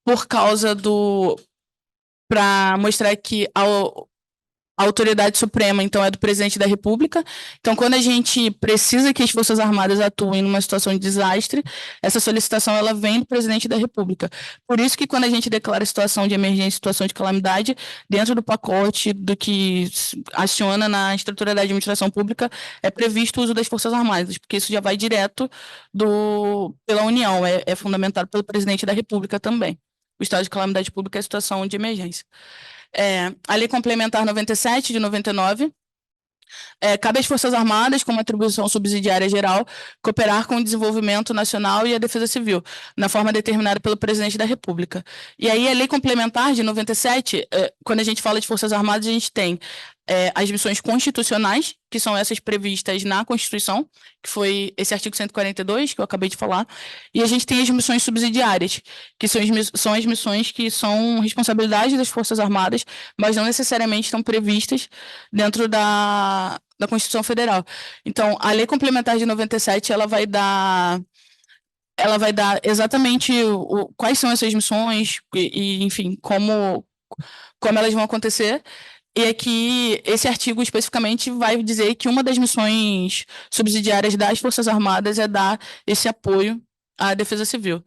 por causa para mostrar que a autoridade suprema, então, é do Presidente da República. Então, quando a gente precisa que as Forças Armadas atuem numa situação de desastre, essa solicitação ela vem do Presidente da República. Por isso que quando a gente declara situação de emergência, situação de calamidade, dentro do pacote do que aciona na estrutura da administração pública, é previsto o uso das Forças Armadas, porque isso já vai direto pela União, é fundamentado pelo Presidente da República também. O estado de calamidade pública é a situação de emergência. A Lei Complementar 97, de 99, cabe às Forças Armadas, como atribuição subsidiária geral, cooperar com o desenvolvimento nacional e a defesa civil, na forma determinada pelo Presidente da República. E aí, a Lei Complementar de 97, quando a gente fala de Forças Armadas, a gente tem as missões constitucionais, que são essas previstas na Constituição, que foi esse artigo 142, que eu acabei de falar, e a gente tem as missões subsidiárias, que são as missões que são responsabilidade das Forças Armadas, mas não necessariamente estão previstas dentro da Constituição Federal. Então, a Lei Complementar de 97, ela vai dar exatamente quais são essas missões e enfim, como elas vão acontecer. E aqui, esse artigo especificamente vai dizer que uma das missões subsidiárias das Forças Armadas é dar esse apoio à defesa civil.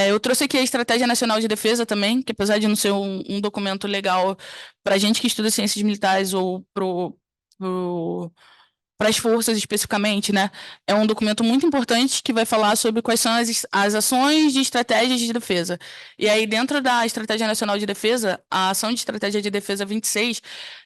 Eu trouxe aqui a Estratégia Nacional de Defesa também, que apesar de não ser um documento legal para a gente que estuda ciências militares ou para as forças especificamente, né? É um documento muito importante que vai falar sobre quais são as ações de estratégias de defesa. E aí, dentro da Estratégia Nacional de Defesa, a ação de estratégia de defesa 26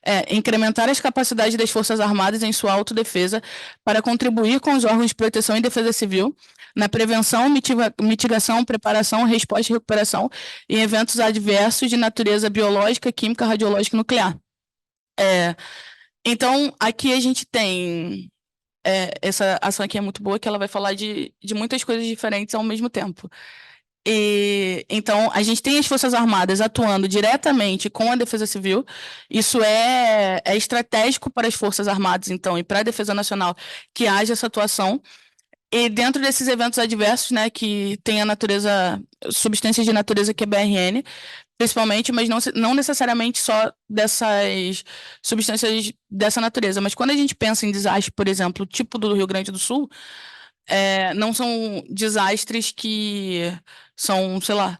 é incrementar as capacidades das Forças Armadas em sua autodefesa para contribuir com os órgãos de proteção e defesa civil na prevenção, mitigação, preparação, resposta e recuperação em eventos adversos de natureza biológica, química, radiológica e nuclear. Então, aqui a gente tem essa ação aqui é muito boa, que ela vai falar de muitas coisas diferentes ao mesmo tempo. E, então, a gente tem as Forças Armadas atuando diretamente com a Defesa Civil. Isso é estratégico para as Forças Armadas, então, e para a Defesa Nacional que haja essa atuação. E dentro desses eventos adversos, né, que tem a natureza, substâncias de natureza QBRN, principalmente, mas não necessariamente só dessas substâncias dessa natureza. Mas quando a gente pensa em desastre, por exemplo, tipo do Rio Grande do Sul, não são desastres que são, sei lá,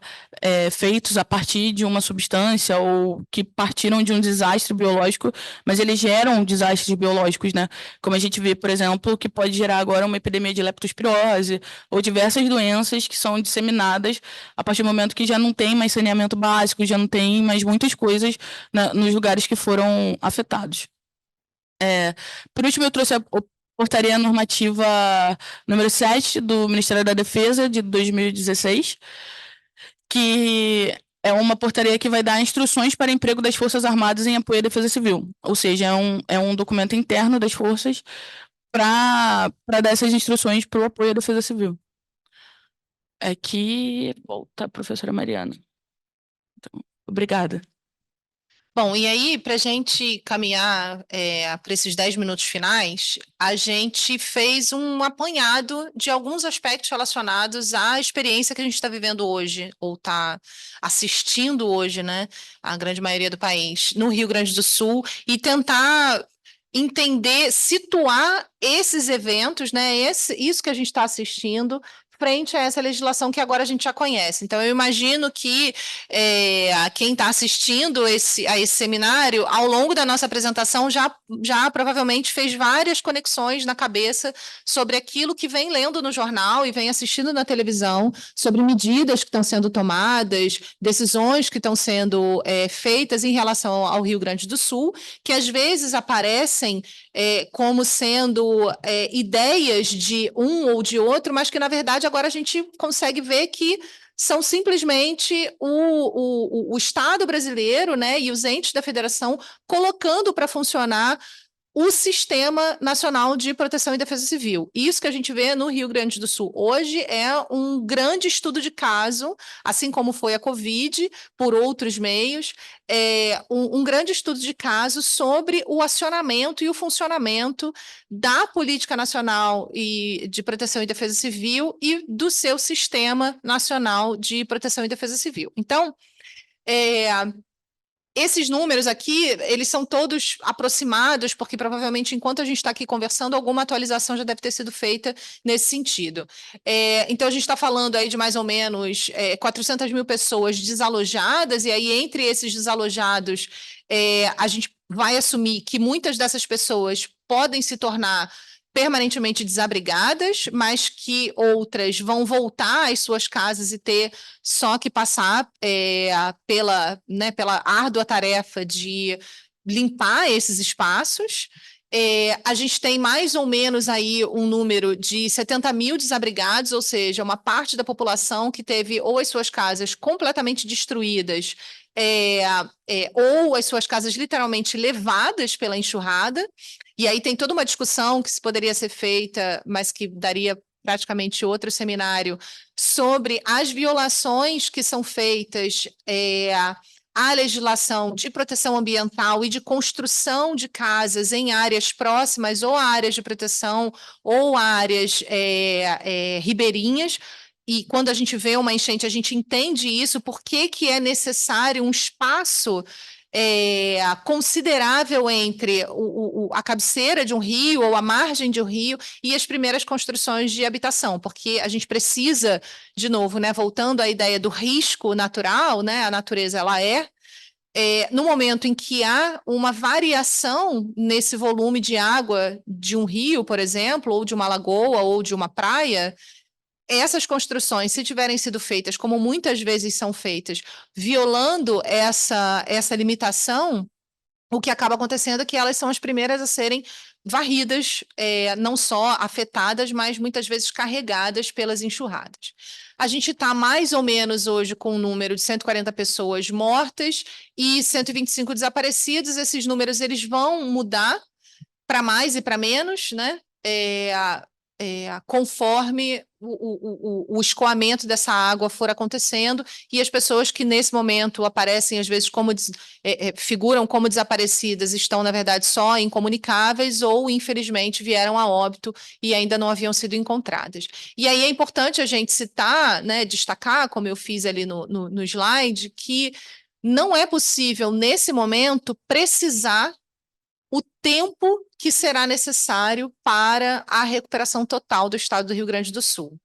feitos a partir de uma substância ou que partiram de um desastre biológico, mas eles geram desastres biológicos, né? Como a gente vê, por exemplo, que pode gerar agora uma epidemia de leptospirose ou diversas doenças que são disseminadas a partir do momento que já não tem mais saneamento básico, já não tem mais muitas coisas nos lugares que foram afetados. Por último, eu trouxe a Portaria Normativa número 7 do Ministério da Defesa, de 2016, que é uma portaria que vai dar instruções para emprego das Forças Armadas em apoio à Defesa Civil. Ou seja, é um documento interno das forças para dar essas instruções para o apoio à Defesa Civil. Aqui volta a professora Mariana. Então, obrigada. Bom, e aí, para a gente caminhar para esses 10 minutos finais, a gente fez um apanhado de alguns aspectos relacionados à experiência que a gente está vivendo hoje, ou está assistindo hoje, né, a grande maioria do país, no Rio Grande do Sul, e tentar entender, situar esses eventos, né, isso que a gente está assistindo, frente a essa legislação que agora a gente já conhece. Então, eu imagino que quem está assistindo a esse seminário, ao longo da nossa apresentação, já provavelmente fez várias conexões na cabeça sobre aquilo que vem lendo no jornal e vem assistindo na televisão, sobre medidas que estão sendo tomadas, decisões que estão sendo feitas em relação ao Rio Grande do Sul, que às vezes aparecem como sendo ideias de um ou de outro, mas que, na verdade, agora a gente consegue ver que são simplesmente o Estado brasileiro, né, e os entes da federação colocando para funcionar o Sistema Nacional de Proteção e Defesa Civil. Isso que a gente vê no Rio Grande do Sul hoje é um grande estudo de caso, assim como foi a Covid, por outros meios, um grande estudo de caso sobre o acionamento e o funcionamento da Política Nacional de Proteção e Defesa Civil e do seu Sistema Nacional de Proteção e Defesa Civil. Então, esses números aqui, eles são todos aproximados, porque provavelmente, enquanto a gente está aqui conversando, alguma atualização já deve ter sido feita nesse sentido. Então, a gente está falando aí de mais ou menos 400 mil pessoas desalojadas, e aí, entre esses desalojados, a gente vai assumir que muitas dessas pessoas podem se tornar permanentemente desabrigadas, mas que outras vão voltar às suas casas e ter só que passar pela árdua tarefa de limpar esses espaços. A gente tem mais ou menos aí um número de 70 mil desabrigados, ou seja, uma parte da população que teve ou as suas casas completamente destruídas, ou as suas casas literalmente levadas pela enxurrada. E aí tem toda uma discussão que se poderia ser feita, mas que daria praticamente outro seminário, sobre as violações que são feitas à legislação de proteção ambiental e de construção de casas em áreas próximas ou a áreas de proteção ou áreas ribeirinhas. E quando a gente vê uma enchente, a gente entende isso, por que é necessário um espaço considerável entre a cabeceira de um rio ou a margem de um rio e as primeiras construções de habitação, porque a gente precisa, de novo, né, voltando à ideia do risco natural, né, a natureza ela no momento em que há uma variação nesse volume de água de um rio, por exemplo, ou de uma lagoa ou de uma praia, essas construções, se tiverem sido feitas, como muitas vezes são feitas, violando essa limitação, o que acaba acontecendo é que elas são as primeiras a serem varridas, não só afetadas, mas muitas vezes carregadas pelas enxurradas. A gente está mais ou menos hoje com um número de 140 pessoas mortas e 125 desaparecidas. Esses números eles vão mudar para mais e para menos, né? Conforme o escoamento dessa água for acontecendo, e as pessoas que nesse momento aparecem, às vezes, como figuram como desaparecidas, estão, na verdade, só incomunicáveis ou, infelizmente, vieram a óbito e ainda não haviam sido encontradas. E aí é importante a gente citar, né, destacar, como eu fiz ali no slide, que não é possível, nesse momento, precisar o tempo que será necessário para a recuperação total do estado do Rio Grande do Sul.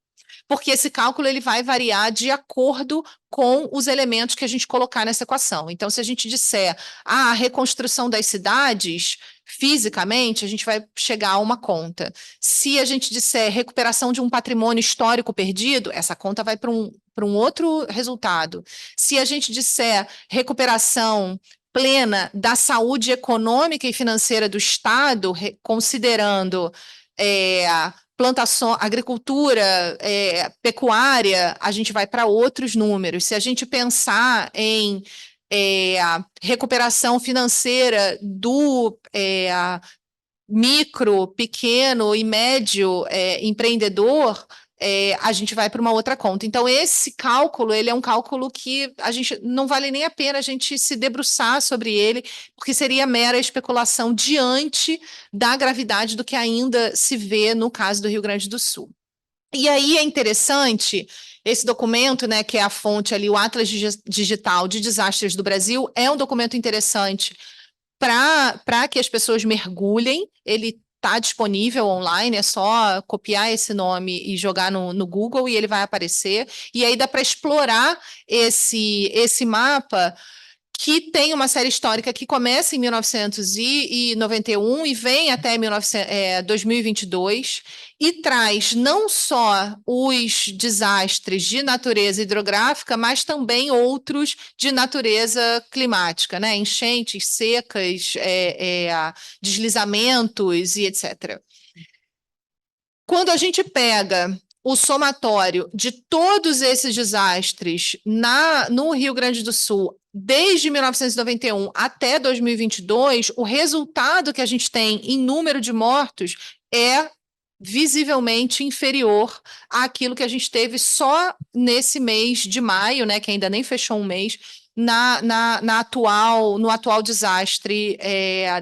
Porque esse cálculo ele vai variar de acordo com os elementos que a gente colocar nessa equação. Então, se a gente disser a reconstrução das cidades, fisicamente, a gente vai chegar a uma conta. Se a gente disser recuperação de um patrimônio histórico perdido, essa conta vai para um outro resultado. Se a gente disser recuperação plena da saúde econômica e financeira do Estado, considerando plantação, agricultura, pecuária, a gente vai para outros números. Se a gente pensar em recuperação financeira do micro, pequeno e médio empreendedor, a gente vai para uma outra conta. Então, esse cálculo, ele é um cálculo que a gente não vale nem a pena a gente se debruçar sobre ele, porque seria mera especulação diante da gravidade do que ainda se vê no caso do Rio Grande do Sul. E aí é interessante, esse documento, né, que é a fonte ali, o Atlas Digital de Desastres do Brasil, é um documento interessante para que as pessoas mergulhem. Ele está disponível online, é só copiar esse nome e jogar no Google e ele vai aparecer. E aí dá para explorar esse mapa, que tem uma série histórica que começa em 1991 e vem até 2022, e traz não só os desastres de natureza hidrográfica, mas também outros de natureza climática, né? Enchentes, secas, deslizamentos e etc. Quando a gente pega o somatório de todos esses desastres no Rio Grande do Sul, desde 1991 até 2022, o resultado que a gente tem em número de mortos é visivelmente inferior àquilo que a gente teve só nesse mês de maio, né, que ainda nem fechou um mês, no atual desastre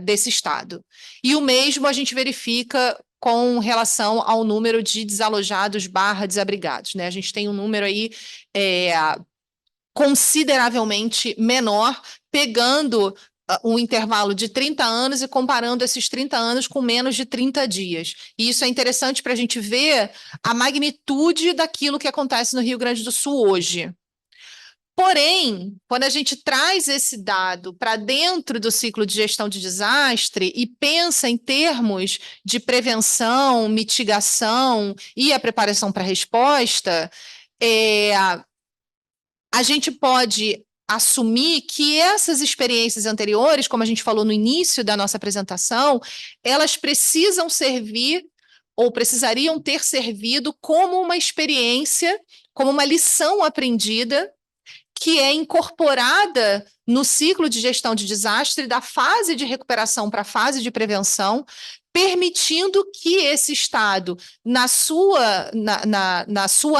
desse estado. E o mesmo a gente verifica com relação ao número de desalojados / desabrigados, né? A gente tem um número aí consideravelmente menor, pegando um intervalo de 30 anos e comparando esses 30 anos com menos de 30 dias. E isso é interessante para a gente ver a magnitude daquilo que acontece no Rio Grande do Sul hoje. Porém, quando a gente traz esse dado para dentro do ciclo de gestão de desastre e pensa em termos de prevenção, mitigação e a preparação para a resposta, a gente pode assumir que essas experiências anteriores, como a gente falou no início da nossa apresentação, elas precisam servir ou precisariam ter servido como uma experiência, como uma lição aprendida, que é incorporada no ciclo de gestão de desastre, da fase de recuperação para a fase de prevenção, permitindo que esse Estado, na sua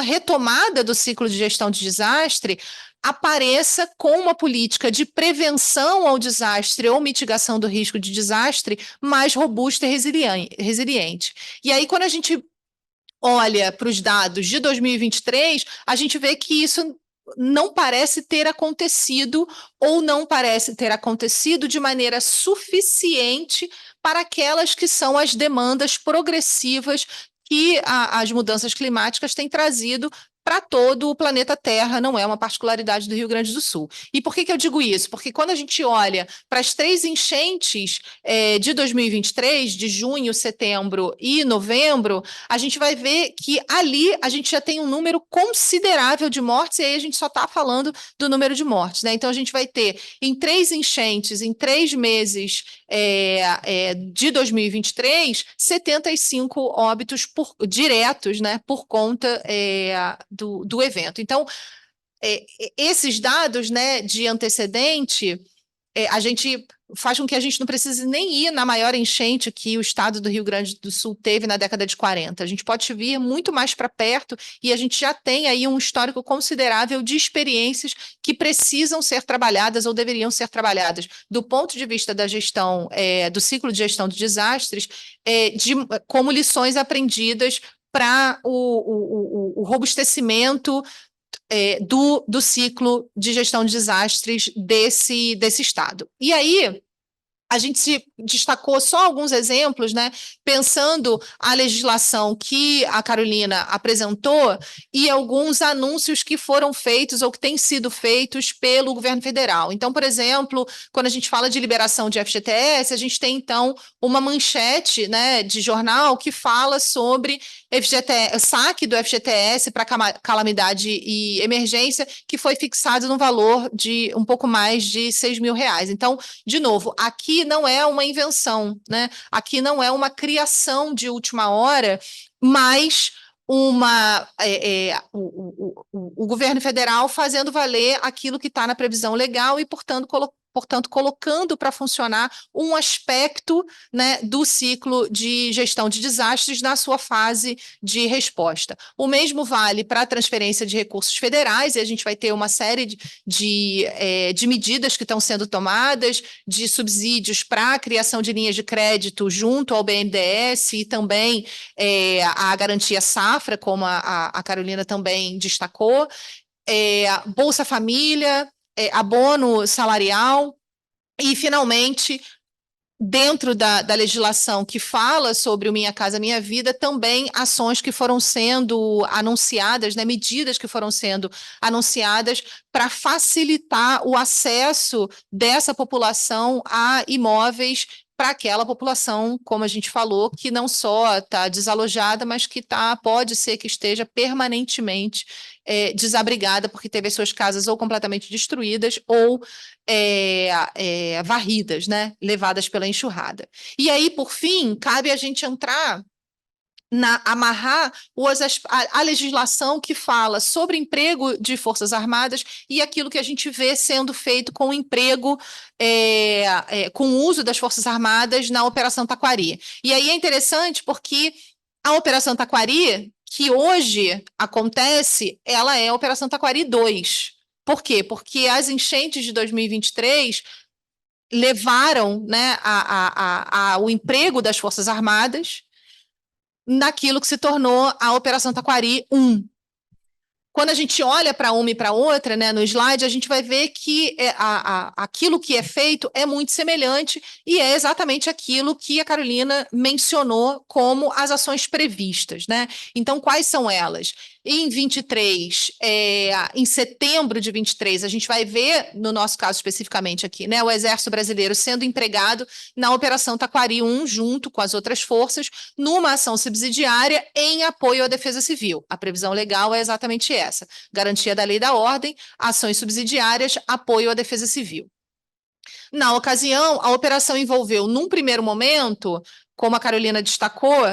retomada do ciclo de gestão de desastre, apareça com uma política de prevenção ao desastre ou mitigação do risco de desastre mais robusta e resiliente. E aí, quando a gente olha para os dados de 2023, a gente vê que isso não parece ter acontecido, ou não parece ter acontecido de maneira suficiente para aquelas que são as demandas progressivas que as mudanças climáticas têm trazido para todo o planeta Terra, não é uma particularidade do Rio Grande do Sul. E por que eu digo isso? Porque quando a gente olha para as 3 enchentes de 2023, de junho, setembro e novembro, a gente vai ver que ali a gente já tem um número considerável de mortes, e aí a gente só está falando do número de mortes, né? Então a gente vai ter em 3 enchentes, em 3 meses de 2023, 75 óbitos diretos, né, por conta do evento. Então, esses dados, né, de antecedente, a gente faz com que a gente não precise nem ir na maior enchente que o estado do Rio Grande do Sul teve na década de 40. A gente pode vir muito mais para perto e a gente já tem aí um histórico considerável de experiências que precisam ser trabalhadas ou deveriam ser trabalhadas do ponto de vista da gestão, do ciclo de gestão de desastres, como lições aprendidas para o robustecimento do ciclo de gestão de desastres desse estado. E aí, a gente se destacou só alguns exemplos, né, pensando a legislação que a Carolina apresentou e alguns anúncios que foram feitos ou que têm sido feitos pelo governo federal. Então, por exemplo, quando a gente fala de liberação de FGTS, a gente tem, então, uma manchete, né, de jornal que fala sobre saque do FGTS para calamidade e emergência, que foi fixado no valor de um pouco mais de R$6.000. Então, de novo, aqui não é uma invenção, né? Aqui não é uma criação de última hora, mas o governo federal fazendo valer aquilo que está na previsão legal e, portanto, colocando para funcionar um aspecto, né, do ciclo de gestão de desastres na sua fase de resposta. O mesmo vale para a transferência de recursos federais, e a gente vai ter uma série de medidas que estão sendo tomadas, de subsídios para a criação de linhas de crédito junto ao BNDES e também a garantia safra, como a Carolina também destacou, Bolsa Família, abono salarial e, finalmente, dentro da legislação que fala sobre o Minha Casa Minha Vida, também ações que foram sendo anunciadas, né, medidas que foram sendo anunciadas para facilitar o acesso dessa população a imóveis para aquela população, como a gente falou, que não só está desalojada, mas que pode ser que esteja permanentemente desabrigada, porque teve as suas casas ou completamente destruídas ou varridas, né, levadas pela enxurrada. E aí, por fim, cabe a gente entrar amarrar a legislação que fala sobre emprego de Forças Armadas e aquilo que a gente vê sendo feito com o emprego, com o uso das Forças Armadas na Operação Taquari. E aí é interessante porque a Operação Taquari, que hoje acontece, ela é a Operação Taquari 2. Por quê? Porque as enchentes de 2023 levaram, né, o emprego das Forças Armadas naquilo que se tornou a Operação Taquari 1. Quando a gente olha para uma e para outra, né, no slide, a gente vai ver que aquilo que é feito é muito semelhante e é exatamente aquilo que a Carolina mencionou como as ações previstas, né? Então, quais são elas? Em 23, em setembro de 23, a gente vai ver, no nosso caso especificamente aqui, né, o Exército Brasileiro sendo empregado na Operação Taquari 1, junto com as outras forças, numa ação subsidiária em apoio à Defesa Civil. A previsão legal é exatamente essa: garantia da lei e da ordem, ações subsidiárias, apoio à Defesa Civil. Na ocasião, a operação envolveu, num primeiro momento, como a Carolina destacou,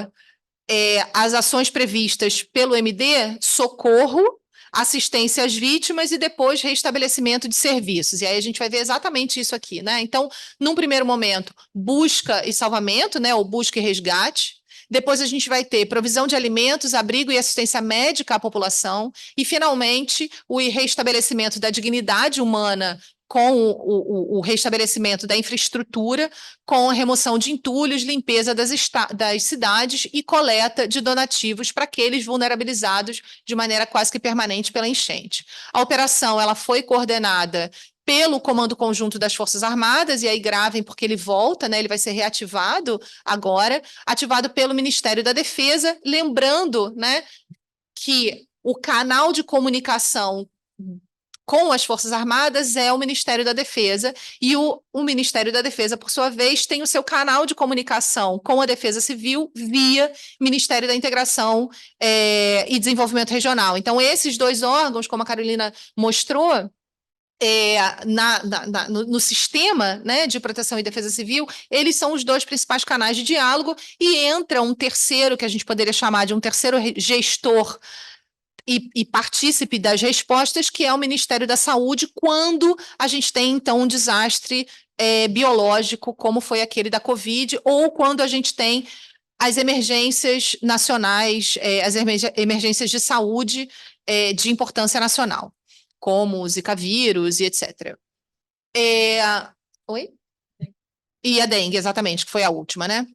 as ações previstas pelo MD, socorro, assistência às vítimas e depois restabelecimento de serviços. E aí a gente vai ver exatamente isso aqui, né? Então, num primeiro momento, busca e salvamento, né? Ou busca e resgate. Depois a gente vai ter provisão de alimentos, abrigo e assistência médica à população. E, finalmente, o restabelecimento da dignidade humana com o restabelecimento da infraestrutura, com a remoção de entulhos, limpeza das cidades e coleta de donativos para aqueles vulnerabilizados de maneira quase que permanente pela enchente. A operação ela foi coordenada pelo Comando Conjunto das Forças Armadas, e aí gravem porque ele volta, né? Ele vai ser reativado agora, ativado pelo Ministério da Defesa, lembrando, né, que o canal de comunicação com as Forças Armadas é o Ministério da Defesa, e o Ministério da Defesa, por sua vez, tem o seu canal de comunicação com a Defesa Civil via Ministério da Integração e Desenvolvimento Regional. Então, esses dois órgãos, como a Carolina mostrou, no sistema, né, de proteção e defesa civil, eles são os dois principais canais de diálogo, e entra um terceiro, que a gente poderia chamar de um terceiro gestor e partícipe das respostas, que é o Ministério da Saúde, quando a gente tem, então, um desastre biológico, como foi aquele da Covid, ou quando a gente tem as emergências nacionais, as emergências de saúde de importância nacional, como o Zika vírus e etc. Oi? E a dengue, exatamente, que foi a última, né?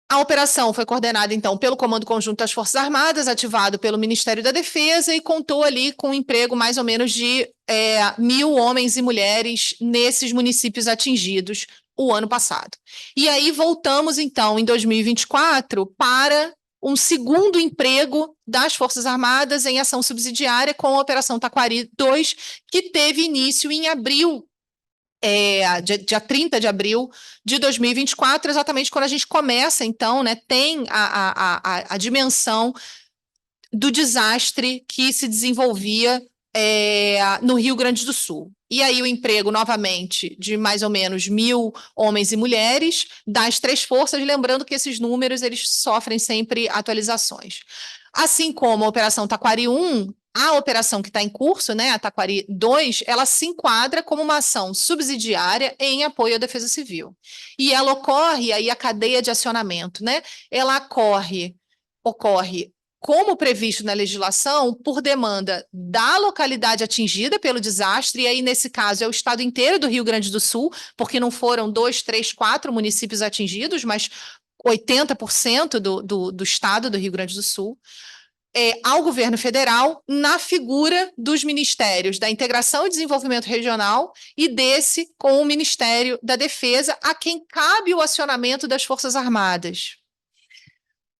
A operação foi coordenada, então, pelo Comando Conjunto das Forças Armadas, ativado pelo Ministério da Defesa, e contou ali com um emprego mais ou menos de 1.000 homens e mulheres nesses municípios atingidos o ano passado. E aí voltamos, então, em 2024, para um segundo emprego das Forças Armadas em ação subsidiária com a Operação Taquari 2, que teve início em abril, dia 30 de abril de 2024, exatamente quando a gente começa, então, né, tem a dimensão do desastre que se desenvolvia no Rio Grande do Sul. E aí o emprego, novamente, de mais ou menos 1.000 homens e mulheres das três forças, lembrando que esses números eles sofrem sempre atualizações. Assim como a Operação Taquari 1, a operação que está em curso, né, a Taquari 2, ela se enquadra como uma ação subsidiária em apoio à defesa civil. E ela ocorre, aí a cadeia de acionamento, né, ela ocorre como previsto na legislação, por demanda da localidade atingida pelo desastre, e aí, nesse caso, é o estado inteiro do Rio Grande do Sul, porque não foram 2, 3, 4 municípios atingidos, mas 80% do estado do Rio Grande do Sul, ao governo federal, na figura dos ministérios da Integração e Desenvolvimento Regional e desse com o Ministério da Defesa, a quem cabe o acionamento das Forças Armadas.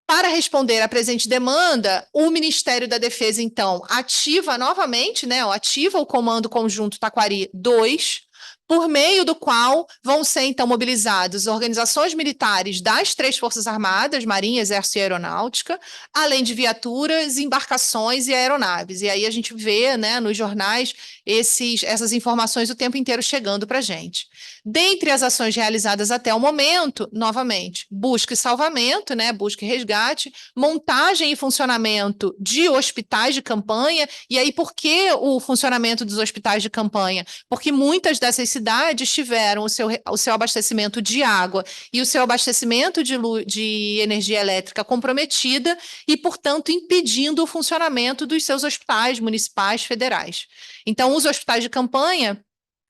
Para responder à presente demanda, o Ministério da Defesa, então, ativa novamente, né, ativa o Comando Conjunto Taquari 2, por meio do qual vão ser, então, mobilizadas organizações militares das três Forças Armadas, Marinha, Exército e Aeronáutica, além de viaturas, embarcações e aeronaves. E aí a gente vê, né, nos jornais essas informações o tempo inteiro chegando para a gente. Dentre as ações realizadas até o momento, novamente, busca e salvamento, né, busca e resgate, montagem e funcionamento de hospitais de campanha. E aí, por que o funcionamento dos hospitais de campanha? Porque muitas cidades tiveram o seu abastecimento de água e o seu abastecimento de energia elétrica comprometida e, portanto, impedindo o funcionamento dos seus hospitais municipais federais. Então, os hospitais de campanha,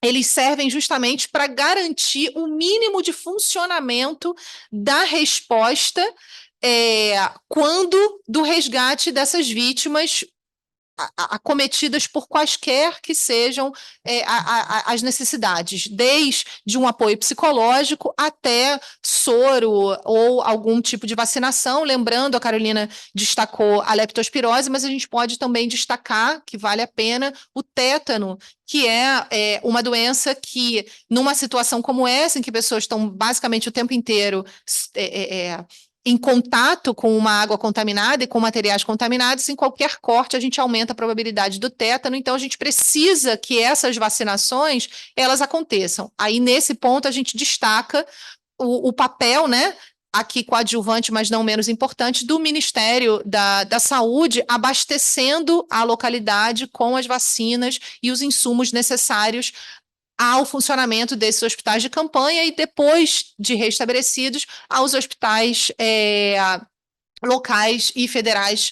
eles servem justamente para garantir o mínimo de funcionamento da resposta quando do resgate dessas vítimas acometidas por quaisquer que sejam as necessidades, desde um apoio psicológico até soro ou algum tipo de vacinação. Lembrando, a Carolina destacou a leptospirose, mas a gente pode também destacar, que vale a pena, o tétano, que é uma doença que, numa situação como essa, em que pessoas estão basicamente o tempo inteiro em contato com uma água contaminada e com materiais contaminados, em qualquer corte a gente aumenta a probabilidade do tétano, então a gente precisa que essas vacinações, elas aconteçam. Aí, nesse ponto, a gente destaca o papel, né, aqui coadjuvante, mas não menos importante, do Ministério da Saúde, abastecendo a localidade com as vacinas e os insumos necessários ao funcionamento desses hospitais de campanha e, depois de restabelecidos, aos hospitais locais e federais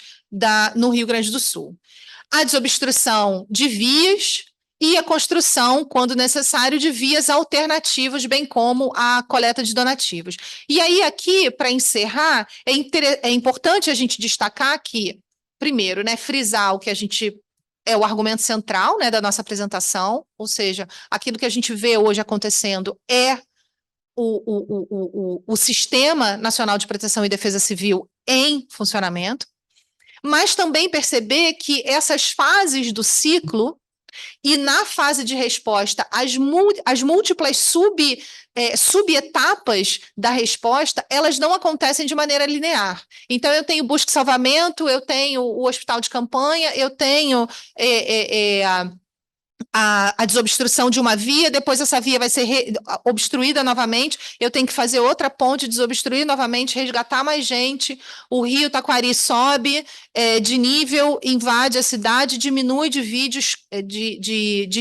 no Rio Grande do Sul. A desobstrução de vias e a construção, quando necessário, de vias alternativas, bem como a coleta de donativos. E aí, aqui, para encerrar, é importante a gente destacar que, primeiro, né, frisar o que a gente o argumento central, né, da nossa apresentação, ou seja, aquilo que a gente vê hoje acontecendo é o Sistema Nacional de Proteção e Defesa Civil em funcionamento, mas também perceber que essas fases do ciclo e, na fase de resposta, as múltiplas subetapas da resposta, elas não acontecem de maneira linear. Então, eu tenho busca e salvamento, eu tenho o hospital de campanha, eu tenho a desobstrução de uma via, depois essa via vai ser obstruída novamente, eu tenho que fazer outra ponte, desobstruir novamente, resgatar mais gente, o rio Taquari sobe de nível, invade a cidade, diminui de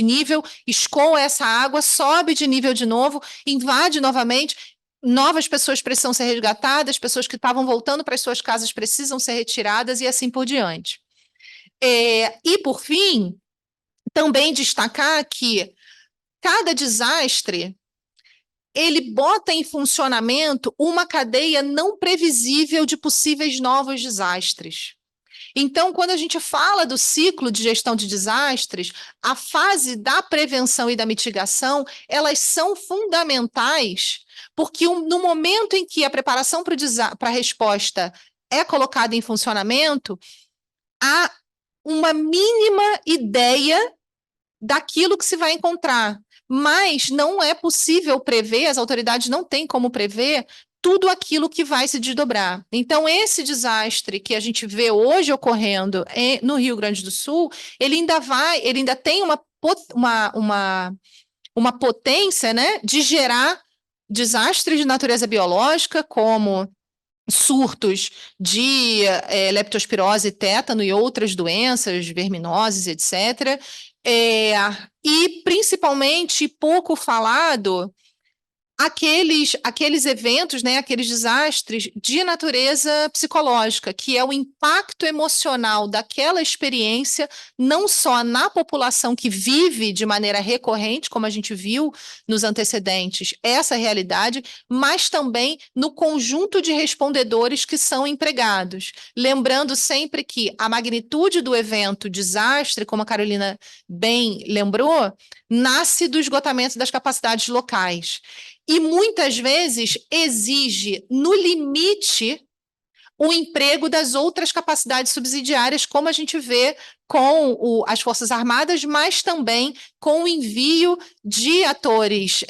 nível, escoa essa água, sobe de nível de novo, invade novamente, novas pessoas precisam ser resgatadas, pessoas que estavam voltando para as suas casas precisam ser retiradas e assim por diante. E, por fim, também destacar que cada desastre ele bota em funcionamento uma cadeia não previsível de possíveis novos desastres. Então, quando a gente fala do ciclo de gestão de desastres, a fase da prevenção e da mitigação, elas são fundamentais, porque no momento em que a preparação para a resposta é colocada em funcionamento, há uma mínima ideia daquilo que se vai encontrar, mas não é possível prever, as autoridades não têm como prever tudo aquilo que vai se desdobrar. Então, esse desastre que a gente vê hoje ocorrendo no Rio Grande do Sul, ele ainda tem uma potência, né, de gerar desastres de natureza biológica, como surtos de leptospirose, tétano e outras doenças, verminoses, etc. E, principalmente, pouco falado, aqueles eventos, né, aqueles desastres de natureza psicológica, que é o impacto emocional daquela experiência, não só na população que vive de maneira recorrente, como a gente viu nos antecedentes, essa realidade, mas também no conjunto de respondedores que são empregados. Lembrando sempre que a magnitude do evento desastre, como a Carolina bem lembrou, nasce do esgotamento das capacidades locais. E muitas vezes exige, no limite, o emprego das outras capacidades subsidiárias, como a gente vê com as Forças Armadas, mas também com o envio de atores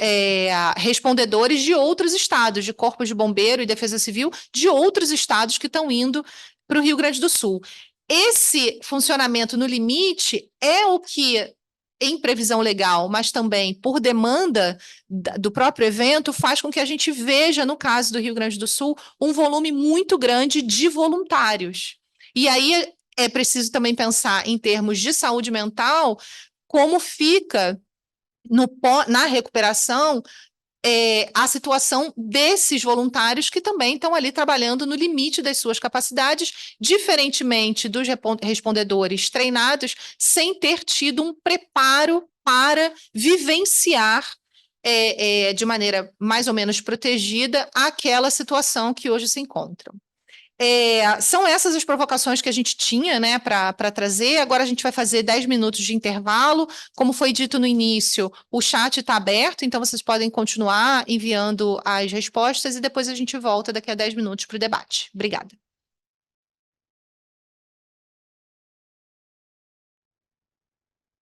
respondedores de outros estados, de corpos de bombeiro e defesa civil, de outros estados que estão indo para o Rio Grande do Sul. Esse funcionamento no limite é o que, em previsão legal, mas também por demanda do próprio evento, faz com que a gente veja, no caso do Rio Grande do Sul, um volume muito grande de voluntários. E aí é preciso também pensar em termos de saúde mental, como fica na recuperação a situação desses voluntários que também estão ali trabalhando no limite das suas capacidades, diferentemente dos respondedores treinados, sem ter tido um preparo para vivenciar de maneira mais ou menos protegida aquela situação que hoje se encontram. São essas as provocações que a gente tinha, né, para trazer. Agora a gente vai fazer 10 minutos de intervalo. Como foi dito no início, o chat está aberto, então vocês podem continuar enviando as respostas e depois a gente volta daqui a 10 minutos para o debate. Obrigada.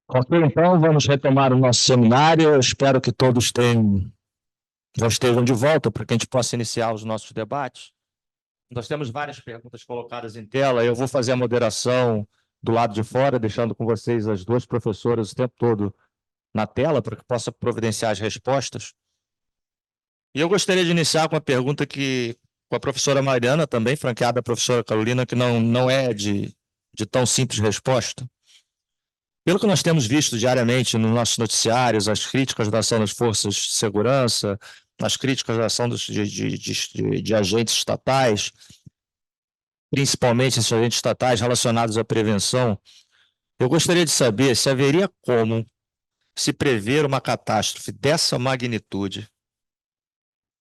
Ok, então vamos retomar o nosso seminário. Eu espero que todos já estejam de volta para que a gente possa iniciar os nossos debates. Nós temos várias perguntas colocadas em tela. Eu vou fazer a moderação do lado de fora, deixando com vocês as duas professoras o tempo todo na tela, para que possa providenciar as respostas. E eu gostaria de iniciar com a pergunta com a professora Mariana, também franqueada a professora Carolina, que não é de tão simples resposta. Pelo que nós temos visto diariamente nos nossos noticiários, as críticas da ação das forças de segurança, as críticas da ação de agentes estatais, principalmente esses agentes estatais relacionados à prevenção, eu gostaria de saber se haveria como se prever uma catástrofe dessa magnitude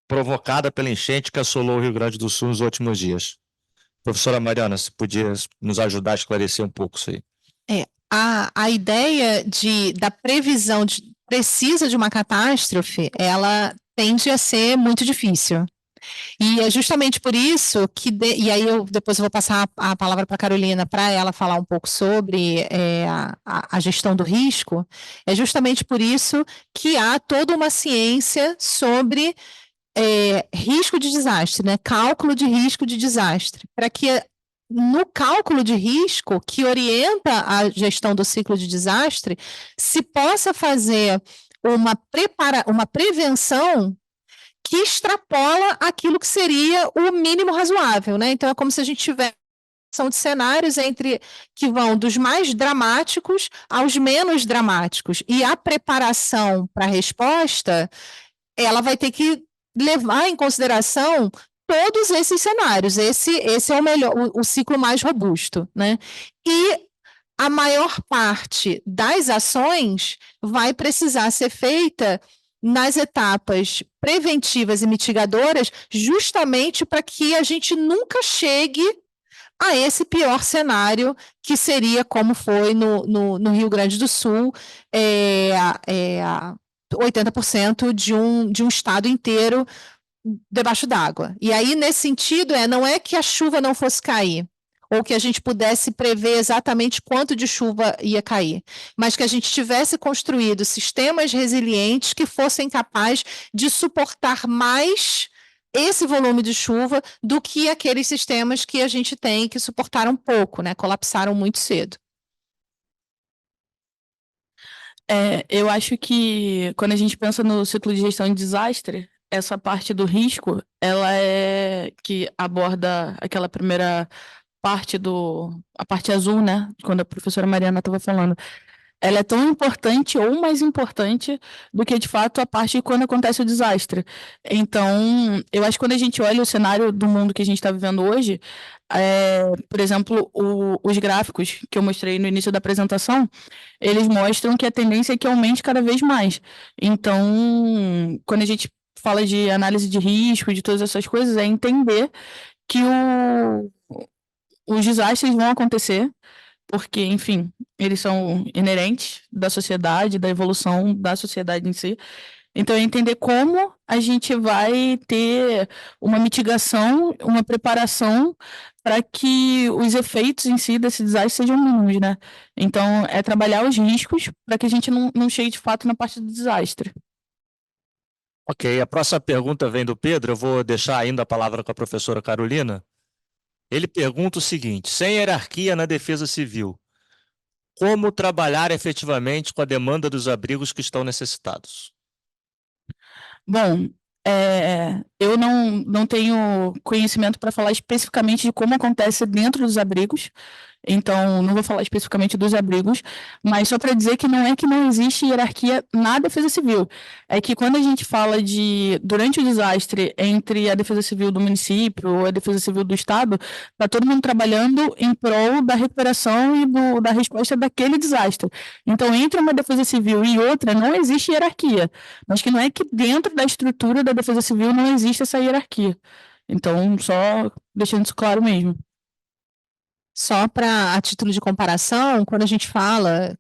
provocada pela enchente que assolou o Rio Grande do Sul nos últimos dias. Professora Mariana, se podia nos ajudar a esclarecer um pouco isso aí. A ideia da previsão precisa de uma catástrofe, ela tende a ser muito difícil. E é justamente por isso que, e aí depois eu vou passar a palavra para a Carolina, para ela falar um pouco sobre a gestão do risco, é justamente por isso que há toda uma ciência sobre risco de desastre, né? Cálculo de risco de desastre, para que no cálculo de risco que orienta a gestão do ciclo de desastre, se possa fazer uma prevenção que extrapola aquilo que seria o mínimo razoável, né? Então, é como se a gente tivesse são de cenários que vão dos mais dramáticos aos menos dramáticos. E a preparação para a resposta, ela vai ter que levar em consideração todos esses cenários. Esse é o melhor, o ciclo mais robusto, né? E a maior parte das ações vai precisar ser feita nas etapas preventivas e mitigadoras, justamente para que a gente nunca chegue a esse pior cenário, que seria como foi no Rio Grande do Sul, 80% de um estado inteiro debaixo d'água. E aí, nesse sentido, não é que a chuva não fosse cair, ou que a gente pudesse prever exatamente quanto de chuva ia cair, mas que a gente tivesse construído sistemas resilientes que fossem capazes de suportar mais esse volume de chuva do que aqueles sistemas que a gente tem que suportaram pouco, né? Colapsaram muito cedo. Eu acho que quando a gente pensa no ciclo de gestão de desastre, essa parte do risco, ela é que aborda aquela primeira parte a parte azul, né? Quando a professora Mariana estava falando. Ela é tão importante ou mais importante do que, de fato, a parte de quando acontece o desastre. Então, eu acho que quando a gente olha o cenário do mundo que a gente está vivendo hoje, por exemplo, os gráficos que eu mostrei no início da apresentação, eles mostram que a tendência é que aumente cada vez mais. Então, quando a gente fala de análise de risco, de todas essas coisas, é entender que os desastres vão acontecer, porque, enfim, eles são inerentes da sociedade, da evolução da sociedade em si. Então, é entender como a gente vai ter uma mitigação, uma preparação para que os efeitos em si desse desastre sejam mínimos, né? Então, é trabalhar os riscos para que a gente não chegue de fato na parte do desastre. Ok, a próxima pergunta vem do Pedro, eu vou deixar ainda a palavra com a professora Carolina. Ele pergunta o seguinte: sem hierarquia na defesa civil, como trabalhar efetivamente com a demanda dos abrigos que estão necessitados? Bom, eu não tenho conhecimento para falar especificamente de como acontece dentro dos abrigos, então não vou falar especificamente dos abrigos, mas só para dizer que não existe hierarquia na defesa civil. É que quando a gente fala durante o desastre, entre a defesa civil do município ou a defesa civil do estado, está todo mundo trabalhando em prol da recuperação e da resposta daquele desastre. Então, entre uma defesa civil e outra, não existe hierarquia. Mas que não é que dentro da estrutura da defesa civil não existe essa hierarquia. Então, só deixando isso claro mesmo. Só a título de comparação, quando a gente fala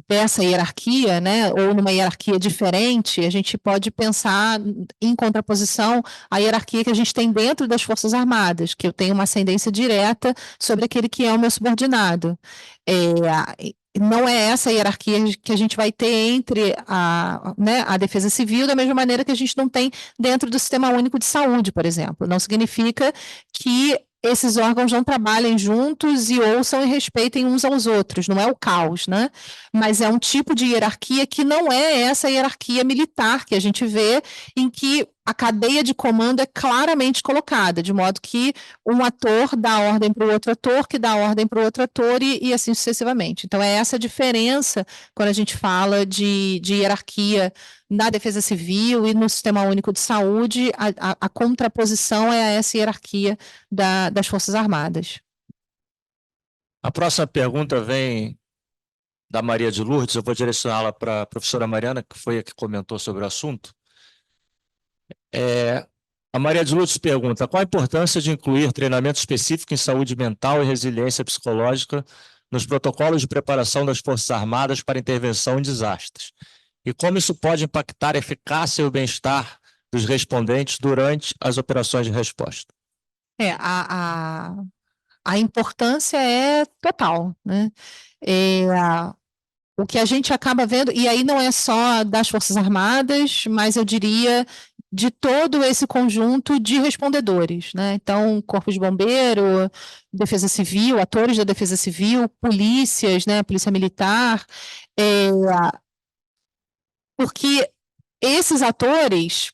dessa hierarquia, né, ou numa hierarquia diferente, a gente pode pensar em contraposição à hierarquia que a gente tem dentro das Forças Armadas, que eu tenho uma ascendência direta sobre aquele que é o meu subordinado. Não é essa hierarquia que a gente vai ter entre a defesa civil, da mesma maneira que a gente não tem dentro do Sistema Único de Saúde, por exemplo. Não significa que esses órgãos não trabalhem juntos e ouçam e respeitem uns aos outros, não é o caos, né? Mas é um tipo de hierarquia que não é essa hierarquia militar que a gente vê, em que a cadeia de comando é claramente colocada, de modo que um ator dá ordem para o outro ator, que dá ordem para o outro ator e assim sucessivamente. Então, é essa a diferença quando a gente fala de hierarquia na defesa civil e no Sistema Único de Saúde, a contraposição é a essa hierarquia das Forças Armadas. A próxima pergunta vem da Maria de Lourdes, eu vou direcioná-la para a professora Mariana, que foi a que comentou sobre o assunto. A Maria de Lourdes pergunta: qual a importância de incluir treinamento específico em saúde mental e resiliência psicológica nos protocolos de preparação das Forças Armadas para intervenção em desastres? E como isso pode impactar a eficácia e o bem-estar dos respondentes durante as operações de resposta? A importância é total, né? O que a gente acaba vendo, e aí não é só das Forças Armadas, mas eu diria de todo esse conjunto de respondedores, né? Então, Corpo de Bombeiro, Defesa Civil, atores da Defesa Civil, polícias, né? Polícia Militar, porque esses atores,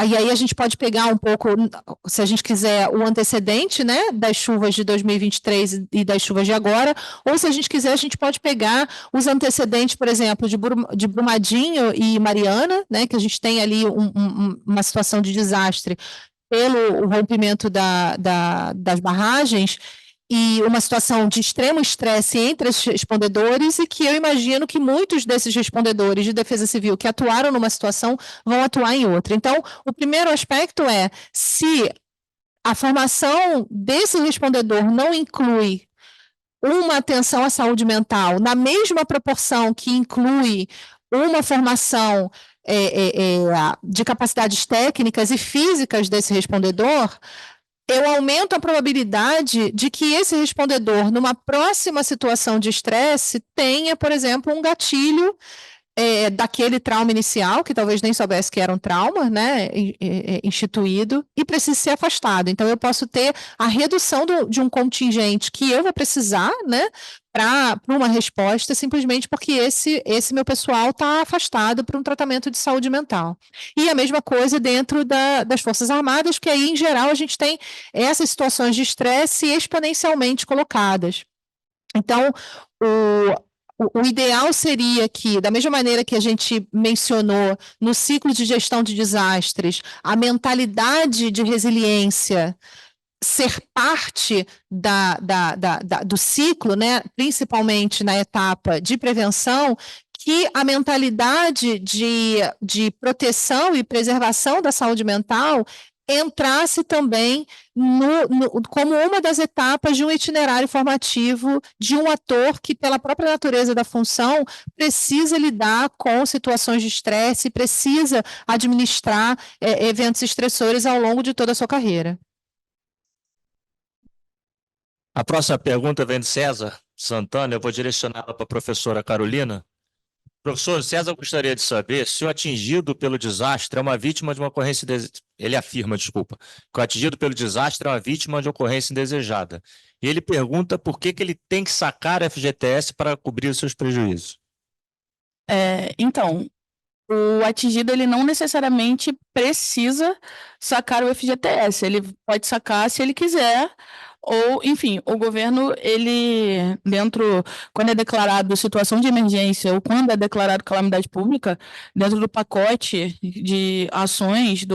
e aí a gente pode pegar um pouco, se a gente quiser, o antecedente, né, das chuvas de 2023 e das chuvas de agora, ou se a gente quiser, a gente pode pegar os antecedentes, por exemplo, de Brumadinho e Mariana, né, que a gente tem ali uma situação de desastre pelo rompimento das barragens, e uma situação de extremo estresse entre os respondedores, e que eu imagino que muitos desses respondedores de defesa civil que atuaram numa situação vão atuar em outra. Então, o primeiro aspecto é, se a formação desse respondedor não inclui uma atenção à saúde mental na mesma proporção que inclui uma formação de capacidades técnicas e físicas desse respondedor, eu aumento a probabilidade de que esse respondedor, numa próxima situação de estresse, tenha, por exemplo, um gatilho daquele trauma inicial, que talvez nem soubesse que era um trauma, né, instituído, e precise ser afastado. Então, eu posso ter a redução de um contingente que eu vou precisar, né, para uma resposta, simplesmente porque esse meu pessoal está afastado para um tratamento de saúde mental. E a mesma coisa dentro das Forças Armadas, que aí, em geral, a gente tem essas situações de estresse exponencialmente colocadas. Então, o ideal seria que, da mesma maneira que a gente mencionou no ciclo de gestão de desastres, a mentalidade de resiliência ser parte do ciclo, né, principalmente na etapa de prevenção, que a mentalidade de proteção e preservação da saúde mental entrasse também como uma das etapas de um itinerário formativo de um ator que, pela própria natureza da função, precisa lidar com situações de estresse, precisa administrar eventos estressores ao longo de toda a sua carreira. A próxima pergunta vem de César Santana, eu vou direcioná-la para a professora Carolina. Professor, César gostaria de saber se o atingido pelo desastre é uma vítima de uma ocorrência... Ele afirma, desculpa, que o atingido pelo desastre é uma vítima de ocorrência indesejada. E ele pergunta por que ele tem que sacar a FGTS para cobrir os seus prejuízos. Então, o atingido ele não necessariamente precisa sacar o FGTS, ele pode sacar se ele quiser, ou, enfim, o governo, ele, quando é declarado situação de emergência ou quando é declarado calamidade pública, dentro do pacote de ações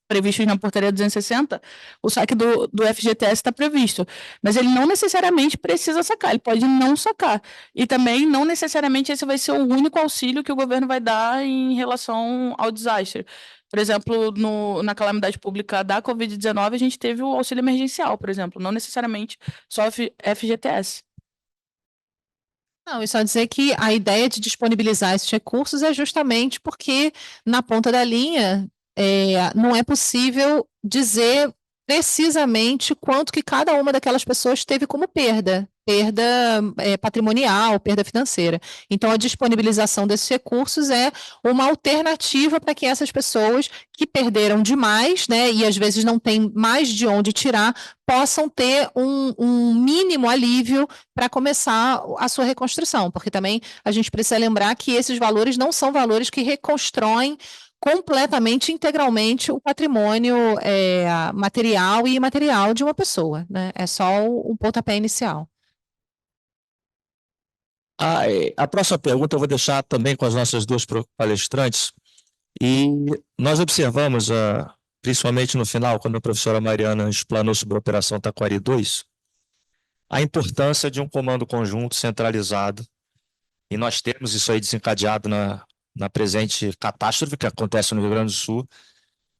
previstos na portaria 260, o saque do FGTS está previsto, mas ele não necessariamente precisa sacar, ele pode não sacar, e também não necessariamente esse vai ser o único auxílio que o governo vai dar em relação ao desastre. Por exemplo, na calamidade pública da Covid-19, a gente teve o auxílio emergencial, por exemplo, não necessariamente só FGTS. Não, e só dizer que a ideia de disponibilizar esses recursos é justamente porque, na ponta da linha, não é possível dizer precisamente quanto que cada uma daquelas pessoas teve como perda patrimonial, perda financeira. Então, a disponibilização desses recursos é uma alternativa para que essas pessoas que perderam demais, né, e às vezes não tem mais de onde tirar, possam ter um mínimo alívio para começar a sua reconstrução, porque também a gente precisa lembrar que esses valores não são valores que reconstroem completamente, integralmente, o patrimônio material e imaterial de uma pessoa, né? É só o pontapé inicial. A próxima pergunta eu vou deixar também com as nossas duas palestrantes. E nós observamos, principalmente no final, quando a professora Mariana explanou sobre a Operação Taquari 2, a importância de um comando conjunto centralizado. E nós temos isso aí desencadeado na presente catástrofe que acontece no Rio Grande do Sul.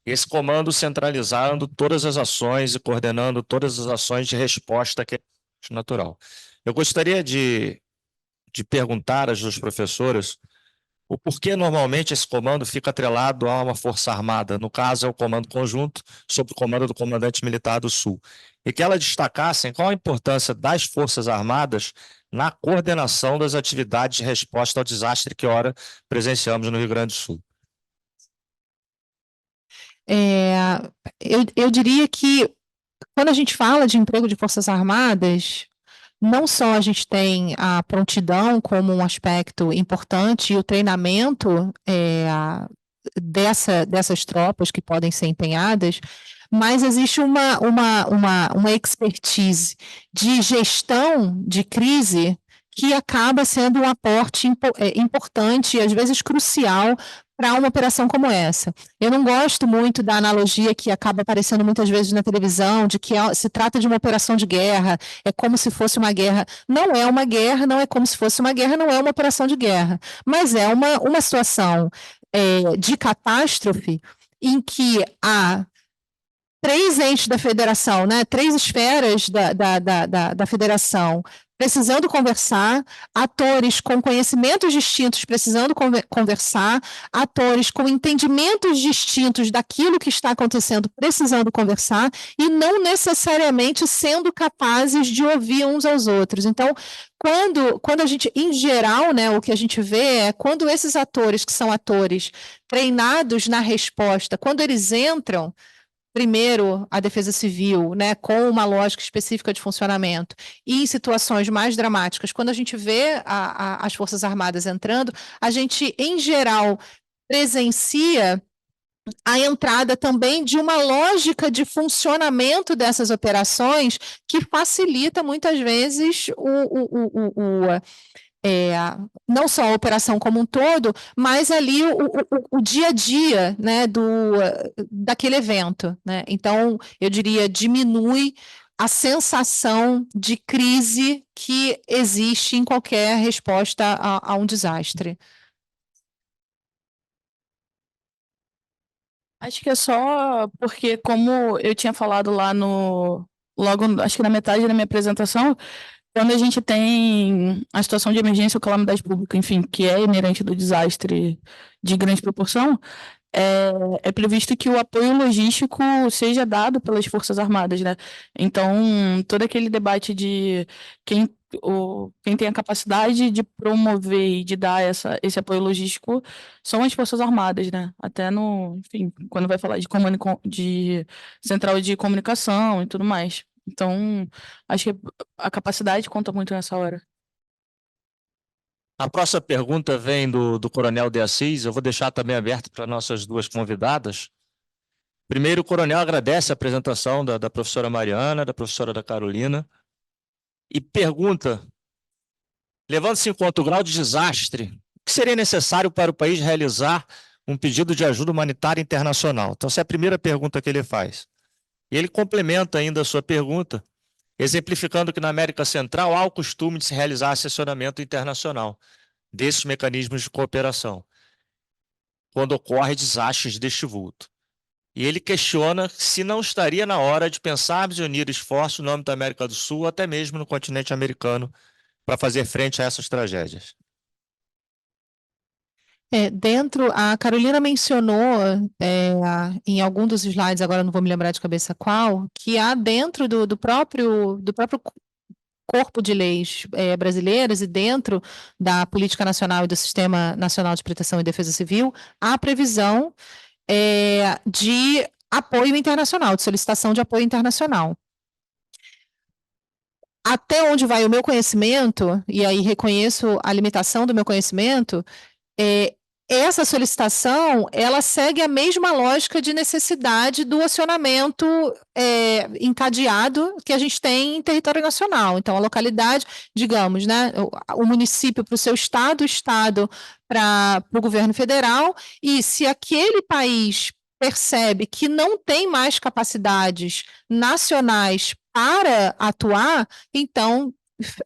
Esse comando centralizando todas as ações e coordenando todas as ações de resposta que é natural. Eu gostaria de perguntar às duas professoras o porquê normalmente esse comando fica atrelado a uma força armada, no caso é o comando conjunto, sob o comando do comandante militar do Sul, e que elas destacassem qual a importância das forças armadas na coordenação das atividades de resposta ao desastre que ora presenciamos no Rio Grande do Sul. É, eu diria que quando a gente fala de emprego de Forças Armadas, não só a gente tem a prontidão como um aspecto importante e o treinamento dessas tropas que podem ser empenhadas, mas existe uma expertise de gestão de crise que acaba sendo um aporte importante e às vezes crucial para uma operação como essa. Eu não gosto muito da analogia que acaba aparecendo muitas vezes na televisão, de que se trata de uma operação de guerra, é como se fosse uma guerra. Não é uma guerra, não é como se fosse uma guerra, não é uma operação de guerra, mas é uma situação de catástrofe em que há três entes da federação, né, três esferas da federação precisando conversar, atores com conhecimentos distintos precisando conversar, atores com entendimentos distintos daquilo que está acontecendo precisando conversar e não necessariamente sendo capazes de ouvir uns aos outros. Então, quando a gente, em geral, né, o que a gente vê é quando esses atores, que são atores treinados na resposta, quando eles entram primeiro a defesa civil, né, com uma lógica específica de funcionamento, e em situações mais dramáticas, quando a gente vê as Forças Armadas entrando, a gente, em geral, presencia a entrada também de uma lógica de funcionamento dessas operações que facilita muitas vezes é, não só a operação como um todo, mas ali o dia a dia, né, daquele evento, né? Então, eu diria, diminui a sensação de crise que existe em qualquer resposta a um desastre. Acho que é só porque, como eu tinha falado lá logo, acho que na metade da minha apresentação, quando a gente tem a situação de emergência ou calamidade pública, enfim, que é inerente do desastre de grande proporção, é previsto que o apoio logístico seja dado pelas Forças Armadas, né? Então, todo aquele debate de quem, quem tem a capacidade de promover e de dar esse apoio logístico são as Forças Armadas, né? Até enfim, quando vai falar de central de comunicação e tudo mais. Então, acho que a capacidade conta muito nessa hora. A próxima pergunta vem do Coronel de Assis. Eu vou deixar também aberto para nossas duas convidadas. Primeiro, o Coronel agradece a apresentação da professora Mariana, da professora da Carolina, e pergunta, levando-se em conta o grau de desastre, o que seria necessário para o país realizar um pedido de ajuda humanitária internacional? Então, essa é a primeira pergunta que ele faz. E ele complementa ainda a sua pergunta, exemplificando que na América Central há o costume de se realizar assessoramento internacional desses mecanismos de cooperação, quando ocorre desastres deste vulto. E ele questiona se não estaria na hora de pensarmos em unir esforços no âmbito da América do Sul, até mesmo no continente americano, para fazer frente a essas tragédias. A Carolina mencionou em algum dos slides, agora não vou me lembrar de cabeça qual, que há dentro do próprio corpo de leis brasileiras e dentro da política nacional e do Sistema Nacional de Proteção e Defesa Civil, há previsão de apoio internacional, de solicitação de apoio internacional. Até onde vai o meu conhecimento, e aí reconheço a limitação do meu conhecimento, essa solicitação, ela segue a mesma lógica de necessidade do acionamento encadeado que a gente tem em território nacional. Então, a localidade, digamos, né, o município para o seu estado, o estado para o governo federal, e se aquele país percebe que não tem mais capacidades nacionais para atuar, então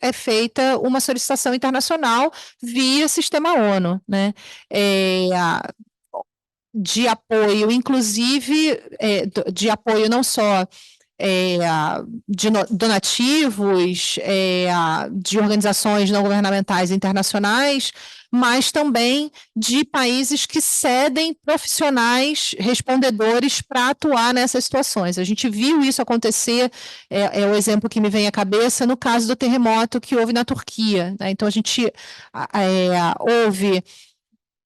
é feita uma solicitação internacional via sistema ONU, né? De apoio, inclusive de apoio não só de donativos, de organizações não governamentais internacionais, mas também de países que cedem profissionais respondedores para atuar nessas situações. A gente viu isso acontecer, é o exemplo que me vem à cabeça, no caso do terremoto que houve na Turquia, né? Então, a gente houve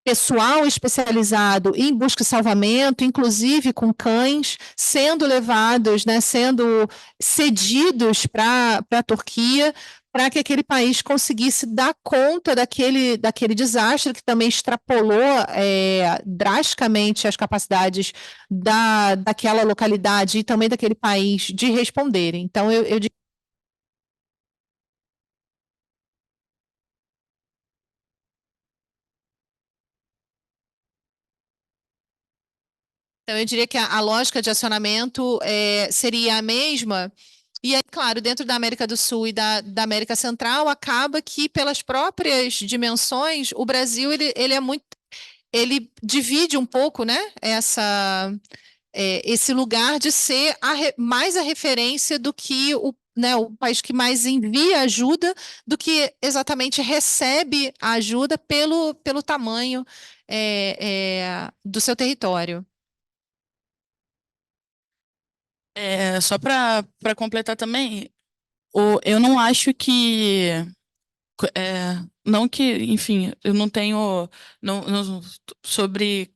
pessoal especializado em busca e salvamento, inclusive com cães, sendo levados, né, sendo cedidos para a Turquia, para que aquele país conseguisse dar conta daquele desastre que também extrapolou drasticamente as capacidades daquela localidade e também daquele país de responderem. Então, então, eu diria que a lógica de acionamento seria a mesma. E aí, claro, dentro da América do Sul e da América Central, acaba que, pelas próprias dimensões, o Brasil ele é muito. Ele divide um pouco, né, esse lugar de ser mais a referência do que o país que mais envia ajuda do que exatamente recebe a ajuda pelo tamanho do seu território. Só para completar também, eu não acho que não que, enfim, eu não tenho sobre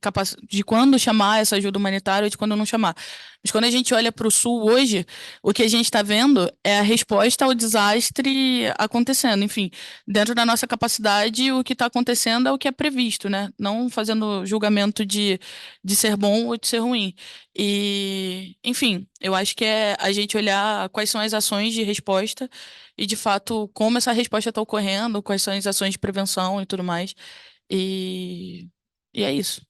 de quando chamar essa ajuda humanitária ou de quando não chamar. Mas quando a gente olha para o Sul hoje, o que a gente está vendo é a resposta ao desastre acontecendo. Enfim, dentro da nossa capacidade, o que está acontecendo é o que é previsto, né? Não fazendo julgamento de ser bom ou de ser ruim. E, enfim, eu acho que é a gente olhar quais são as ações de resposta e, de fato, como essa resposta está ocorrendo, quais são as ações de prevenção e tudo mais. E, e é isso.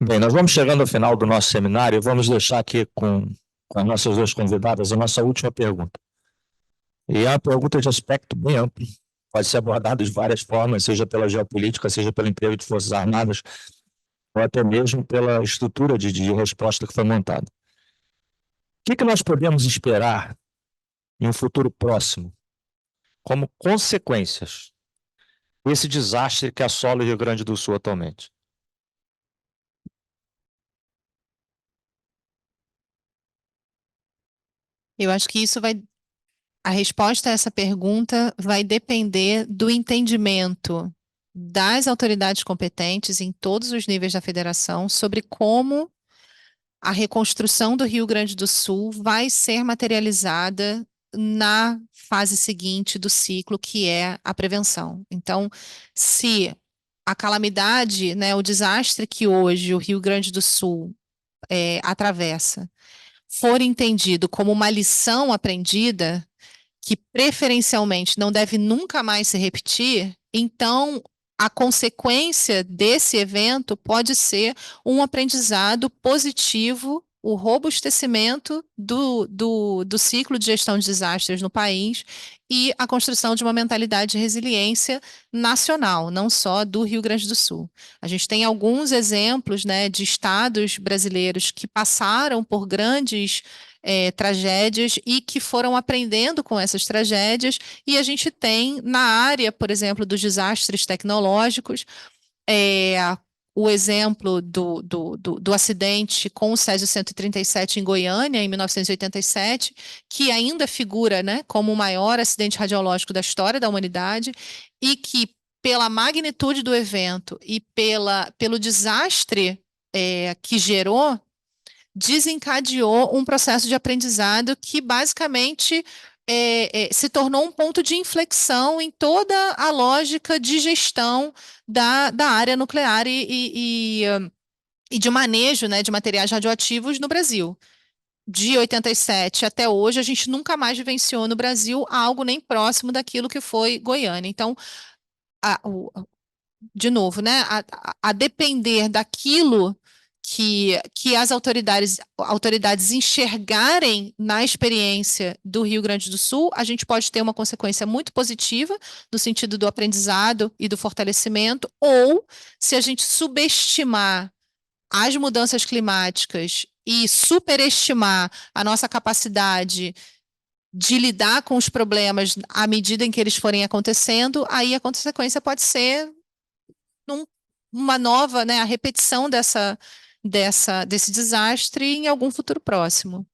Bem, nós vamos chegando ao final do nosso seminário e vamos deixar aqui com as nossas duas convidadas a nossa última pergunta. E é uma pergunta de aspecto bem amplo, pode ser abordada de várias formas, seja pela geopolítica, seja pelo emprego de forças armadas, ou até mesmo pela estrutura de resposta que foi montada. O que nós podemos esperar em um futuro próximo, como consequências desse desastre que assola o Rio Grande do Sul atualmente? Eu acho que a resposta a essa pergunta vai depender do entendimento das autoridades competentes em todos os níveis da federação sobre como a reconstrução do Rio Grande do Sul vai ser materializada na fase seguinte do ciclo, que é a prevenção. Então, se a calamidade, né, o desastre que hoje o Rio Grande do Sul atravessa, for entendido como uma lição aprendida, que preferencialmente não deve nunca mais se repetir, então a consequência desse evento pode ser um aprendizado positivo, o robustecimento do ciclo de gestão de desastres no país e a construção de uma mentalidade de resiliência nacional, não só do Rio Grande do Sul. A gente tem alguns exemplos, né, de estados brasileiros que passaram por grandes tragédias e que foram aprendendo com essas tragédias, e a gente tem na área, por exemplo, dos desastres tecnológicos, é, o exemplo do acidente com o Césio 137 em Goiânia, em 1987, que ainda figura, né, como o maior acidente radiológico da história da humanidade, e que, pela magnitude do evento e pelo desastre que gerou, desencadeou um processo de aprendizado que basicamente se tornou um ponto de inflexão em toda a lógica de gestão da área nuclear e de manejo, né, de materiais radioativos no Brasil. De 87 até hoje, a gente nunca mais vivenciou no Brasil algo nem próximo daquilo que foi Goiânia. Então, a- o- de novo, né, a depender daquilo que as autoridades enxergarem na experiência do Rio Grande do Sul, a gente pode ter uma consequência muito positiva, no sentido do aprendizado e do fortalecimento, ou se a gente subestimar as mudanças climáticas e superestimar a nossa capacidade de lidar com os problemas à medida em que eles forem acontecendo, aí a consequência pode ser num- uma nova, né, a repetição desse desastre em algum futuro próximo.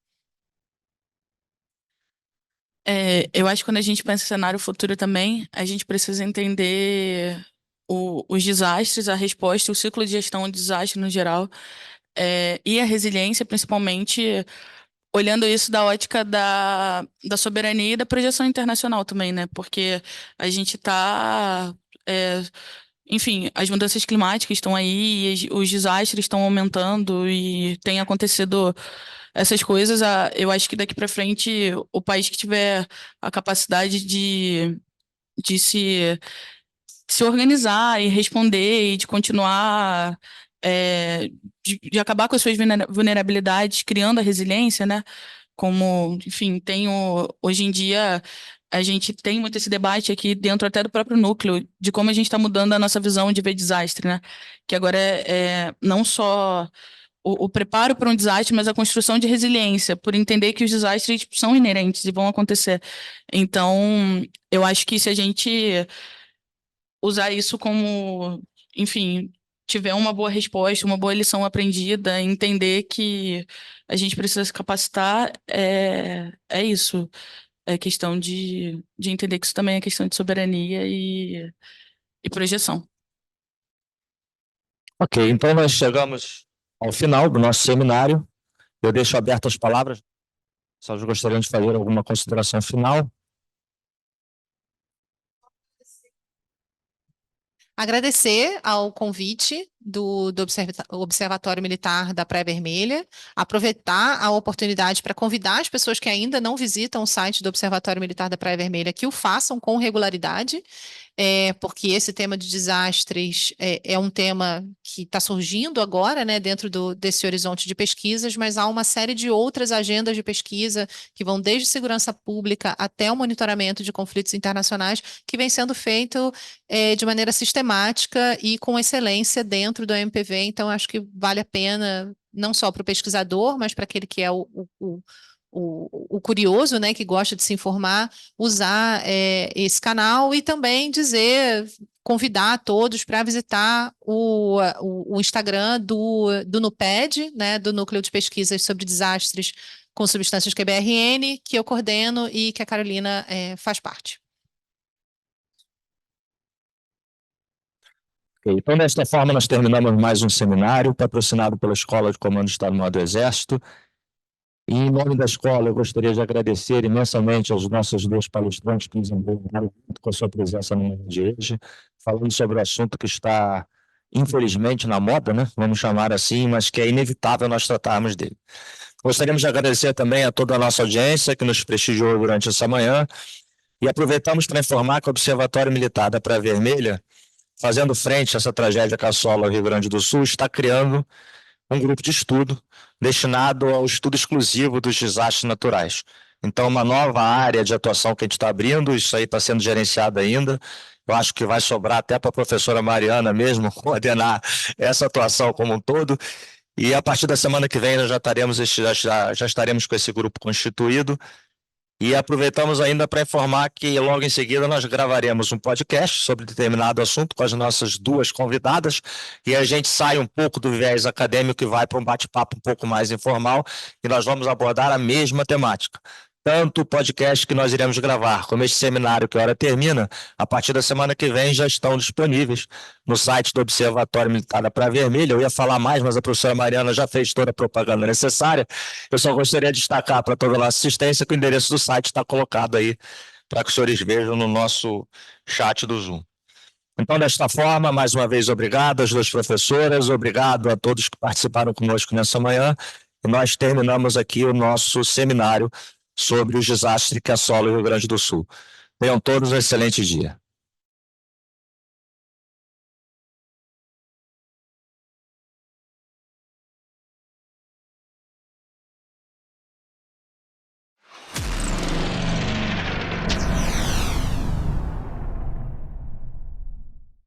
Eu acho que quando a gente pensa em cenário futuro também, a gente precisa entender os desastres, a resposta, o ciclo de gestão de desastre no geral, e a resiliência, principalmente olhando isso da ótica da soberania e da projeção internacional também, né? Porque a gente está. Enfim, as mudanças climáticas estão aí, e os desastres estão aumentando e tem acontecido essas coisas. Eu acho que daqui para frente, o país que tiver a capacidade de se organizar e responder e de continuar, de acabar com as suas vulnerabilidades, criando a resiliência, né? Como, enfim, hoje em dia a gente tem muito esse debate aqui dentro até do próprio núcleo, de como a gente está mudando a nossa visão de ver desastre, né? Que agora é não só o preparo para um desastre, mas a construção de resiliência, por entender que os desastres são inerentes e vão acontecer. Então, eu acho que se a gente usar isso como, enfim, tiver uma boa resposta, uma boa lição aprendida, entender que a gente precisa se capacitar, é isso. É questão de entender que isso também é questão de soberania e projeção. Ok, então nós chegamos ao final do nosso seminário. Eu deixo abertas as palavras. Se vocês gostariam de fazer alguma consideração final. Agradecer ao convite do Observatório Militar da Praia Vermelha, aproveitar a oportunidade para convidar as pessoas que ainda não visitam o site do Observatório Militar da Praia Vermelha que o façam com regularidade, porque esse tema de desastres é um tema que está surgindo agora, né, dentro desse horizonte de pesquisas, mas há uma série de outras agendas de pesquisa que vão desde segurança pública até o monitoramento de conflitos internacionais, que vem sendo feito de maneira sistemática e com excelência dentro do MPV. Então, acho que vale a pena, não só para o pesquisador, mas para aquele que é o curioso, né, que gosta de se informar, usar esse canal e também convidar todos para visitar o Instagram do NUPED, né, do Núcleo de Pesquisas sobre Desastres com Substâncias QBRN, que eu coordeno e que a Carolina faz parte. Ok, então, desta forma, nós terminamos mais um seminário patrocinado pela Escola de Comando do Estado-Maior do Exército. E, em nome da escola, eu gostaria de agradecer imensamente aos nossos dois palestrantes que nos envolveram muito com a sua presença no manhã de hoje, falando sobre o assunto que está, infelizmente, na moda, né? Vamos chamar assim, mas que é inevitável nós tratarmos dele. Gostaríamos de agradecer também a toda a nossa audiência que nos prestigiou durante essa manhã e aproveitamos para informar que o Observatório Militar da Praia Vermelha, fazendo frente a essa tragédia que assola o Rio Grande do Sul, está criando um grupo de estudo destinado ao estudo exclusivo dos desastres naturais. Então, uma nova área de atuação que a gente está abrindo, isso aí está sendo gerenciado ainda. Eu acho que vai sobrar até para a professora Mariana mesmo coordenar essa atuação como um todo. E a partir da semana que vem nós já estaremos com esse grupo constituído. E aproveitamos ainda para informar que logo em seguida nós gravaremos um podcast sobre determinado assunto com as nossas duas convidadas e a gente sai um pouco do viés acadêmico e vai para um bate-papo um pouco mais informal e nós vamos abordar a mesma temática. Tanto o podcast que nós iremos gravar, como este seminário que a hora termina, a partir da semana que vem já estão disponíveis no site do Observatório Militar da Praia Vermelha. Eu ia falar mais, mas a professora Mariana já fez toda a propaganda necessária. Eu só gostaria de destacar para toda a nossa assistência que o endereço do site está colocado aí para que os senhores vejam no nosso chat do Zoom. Então, desta forma, mais uma vez, obrigado às duas professoras, obrigado a todos que participaram conosco nessa manhã. E nós terminamos aqui o nosso seminário sobre os desastres que assolam o Rio Grande do Sul. Tenham todos um excelente dia.